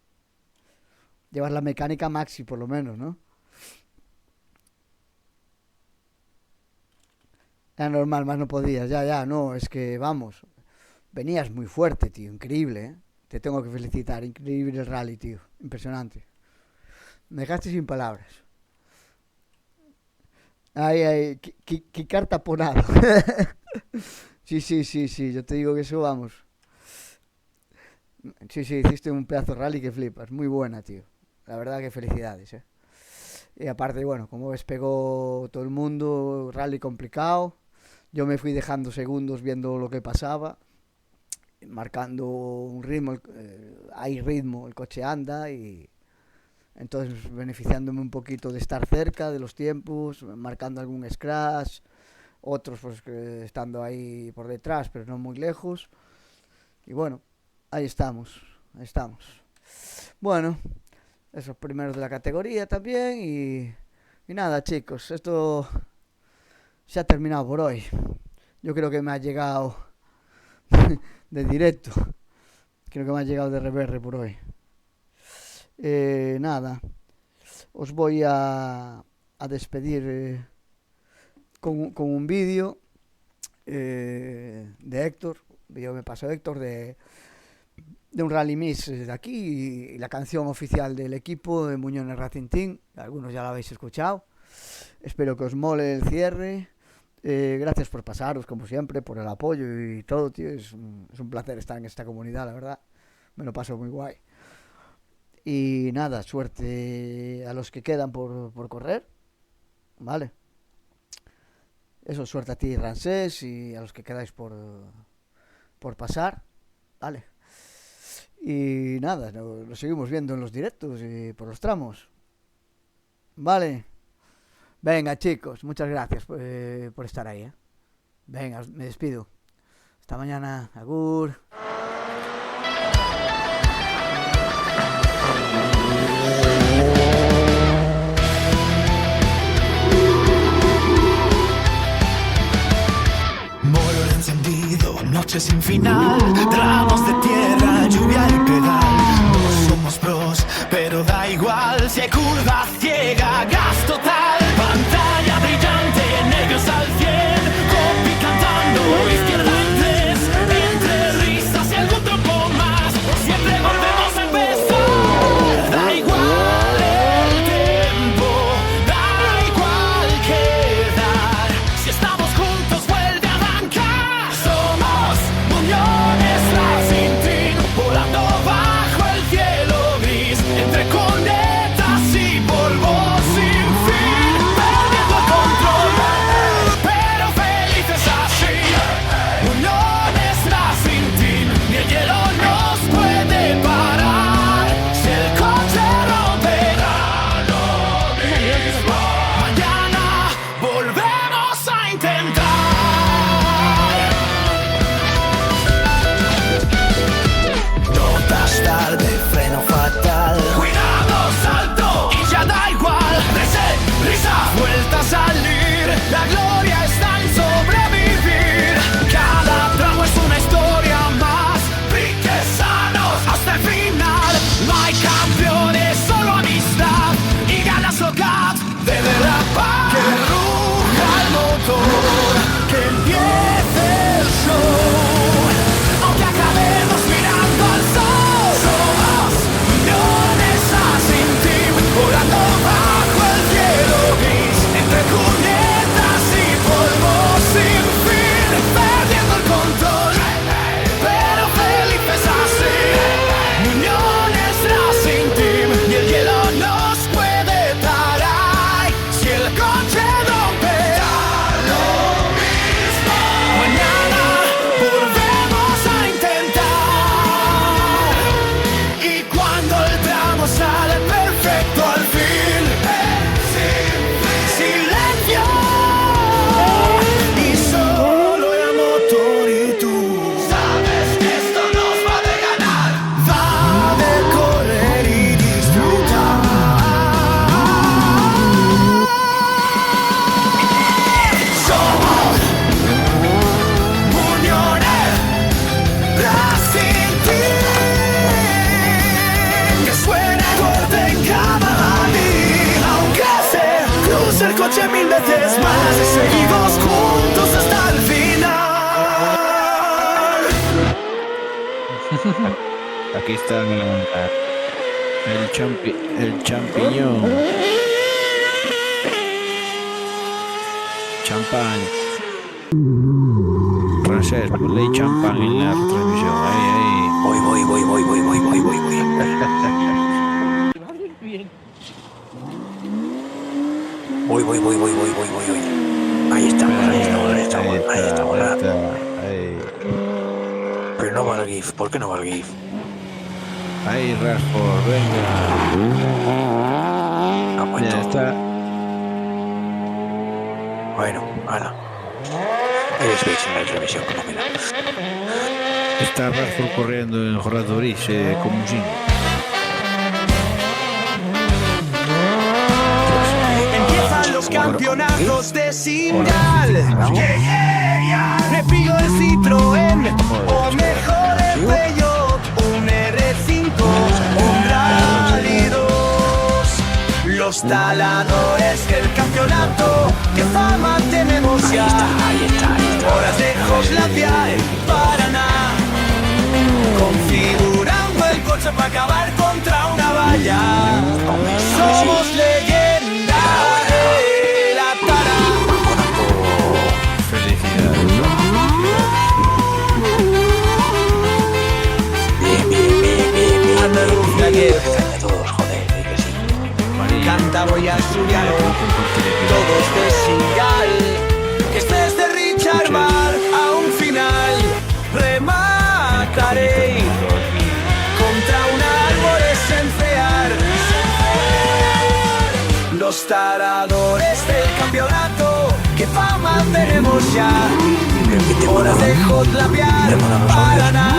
Llevas la mecánica Maxi, por lo menos, ¿no? Era normal, más no podías. Ya, no, es que, vamos. Venías muy fuerte, tío. Increíble, ¿eh? Te tengo que felicitar. Increíble el rally, tío. Impresionante. Me dejaste sin palabras. Ay, qué carta ponado. Sí, yo te digo que eso, vamos. Sí, hiciste un pedazo de rally que flipas. Muy buena, tío. La verdad que felicidades, ¿eh? Y aparte, bueno, como ves, pegó todo el mundo, rally complicado. Yo me fui dejando segundos viendo lo que pasaba, marcando un ritmo, hay ritmo, el coche anda y entonces beneficiándome un poquito de estar cerca de los tiempos, marcando algún scratch, otros pues estando ahí por detrás, pero no muy lejos. Y bueno, ahí estamos. Bueno, esos primeros de la categoría también y nada, chicos, esto se ha terminado por hoy. Yo creo que me ha llegado de directo. Creo que me ha llegado de reverre por hoy. Nada, os voy a despedir con un vídeo de Héctor. Vídeo me pasó Héctor de un Rally Mix de aquí y la canción oficial del equipo de Muñones Racing Team. Algunos ya la habéis escuchado. Espero que os mole el cierre. Gracias por pasaros, como siempre, por el apoyo y todo, tío. Es un placer estar en esta comunidad, la verdad. Me lo paso muy guay. Y nada, suerte a los que quedan por correr. Vale. eso, suerte a ti, Ransés, y a los que quedáis por pasar, ¿vale? Y nada, lo seguimos viendo en los directos y por los tramos, ¿vale? Venga, chicos, muchas gracias por estar ahí, ¿eh? Venga, me despido. Hasta mañana, agur. Motor encendido, noche sin final, tramos de tierra, lluvia y pedal. No somos pros, pero da igual, si hay curva ciega, gas total. Pantalla brillante, negros al 100, copy cantando, izquierda en 3, entre risas y algún trompo más, siempre volvemos a empezar. Da igual el tiempo, da igual quedar, si estamos juntos vuelve a arrancar. Somos uniones Racing, volando bajo el cielo gris, entre conetas y polvo sin fin, perdiendo el control, pero felices así. Uniones Racing, ni el hielo nos puede parar, si el coche rompe, da lo mismo. Mañana volvemos a intentar. Notas tarde, freno fatal, cuidado, salto y ya da igual. Reset, risa, vuelta a salir, la gloria está en sobrevivir. Cada tramo es una historia más, brinques sanos hasta el final. No hay campeones, solo amistad y ganas locas de derrapar. Que ruja el motor, que empiece el show, aunque acabemos mirando al sol. Somos uniones Racing Team, volando bajo el cielo gris, entre cunetas y polvo sin fin, perdiendo el control, pero felices así. Uniones Racing Team, ni el hielo nos puede parar, si el coche rompe, da lo mismo. Mañana volvemos a intentar, y cuando el tramo sale perfecto al fin, silencio, y solo el motor y tú. Sabes que esto nos va de ganar, va de correr y disfrutar. Somos uniones Racing Team, que suene fuerte en cada rally, aunque se cruce el coche 1000 veces más, y seguimos juntos hasta el final. Aquí está el champiñón. Champán. Francés, ponle champán en la retransmisión. Ahí. Voy. Voy. Ahí estamos. Ahí. Pero no va el GIF, ¿por qué no va el GIF? Ahí, Rashford, venga. Ya está. Bueno, hala. Ellos veis en la televisión como mira. Está Rashford corriendo en el Jornada Gris como un signo. Empiezan los campeonatos de Singal. Me pido el Citroën, o mejor el Peugeot, un R5, un Rally 2. Los taladores del campeonato, que fama tenemos ya. Horas de Joslavia en Paraná, configurando el coche para acabar contra una valla. Somos leyenda de la Tara. Felicidades. Bien. Andaluz gallego. A todos, joder, di que sí. Canta voy a estudiar. Todos de Singal. Que esté Los taradores del campeonato, qué fama tenemos ya. Horas de hotlapear Paraná,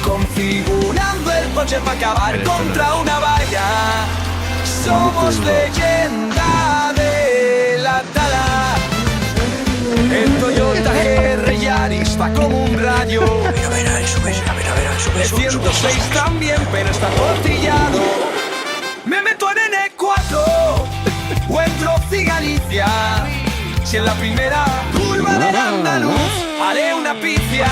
configurando el coche para acabar contra una valla. Somos leyenda de la tala. El Toyota GR Yaris va como un rayo. El 106 también, pero está portillado. Me meto en N4 o entro en Galicia. Si en la primera curva del andaluz haré una pifia.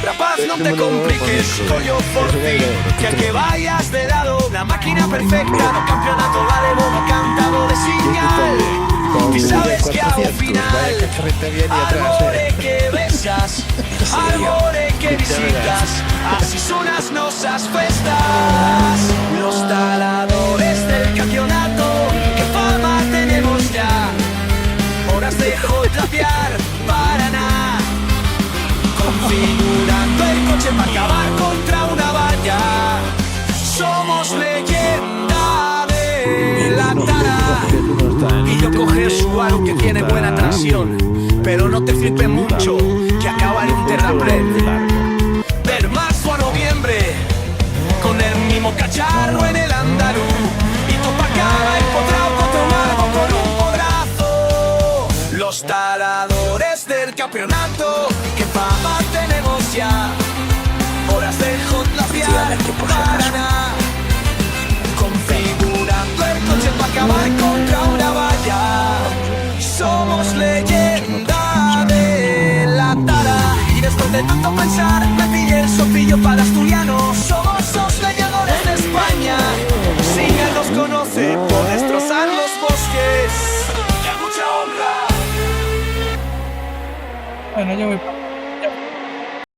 Rapaz, no te compliques, collo por fin. Que al que vayas de lado, una máquina perfecta. No campeonato vale, bono cantado de señal. Y sabes que al final, arbore que besas, arbore que visitas, así son las nosas festas. Los taladores del campeonato, qué fama tenemos ya. Horas de hotlapear Paraná, configurando el coche para acabar contra una valla. Somos leyenda de la tara. Y yo coger Subaru que tiene buena tracción, pero no te flipes mucho, que acaba en un terraplén. Del marzo a noviembre, con el mismo cacharro en el andaluz, y tu pa' acá empotrado controlado con un podrazo. Los taladores del campeonato, qué fama tenemos ya. Horas de hotlapear Paraná, configurando el coche para acabar contra una valla. Somos leyenda de la tara. Y después de tanto pensar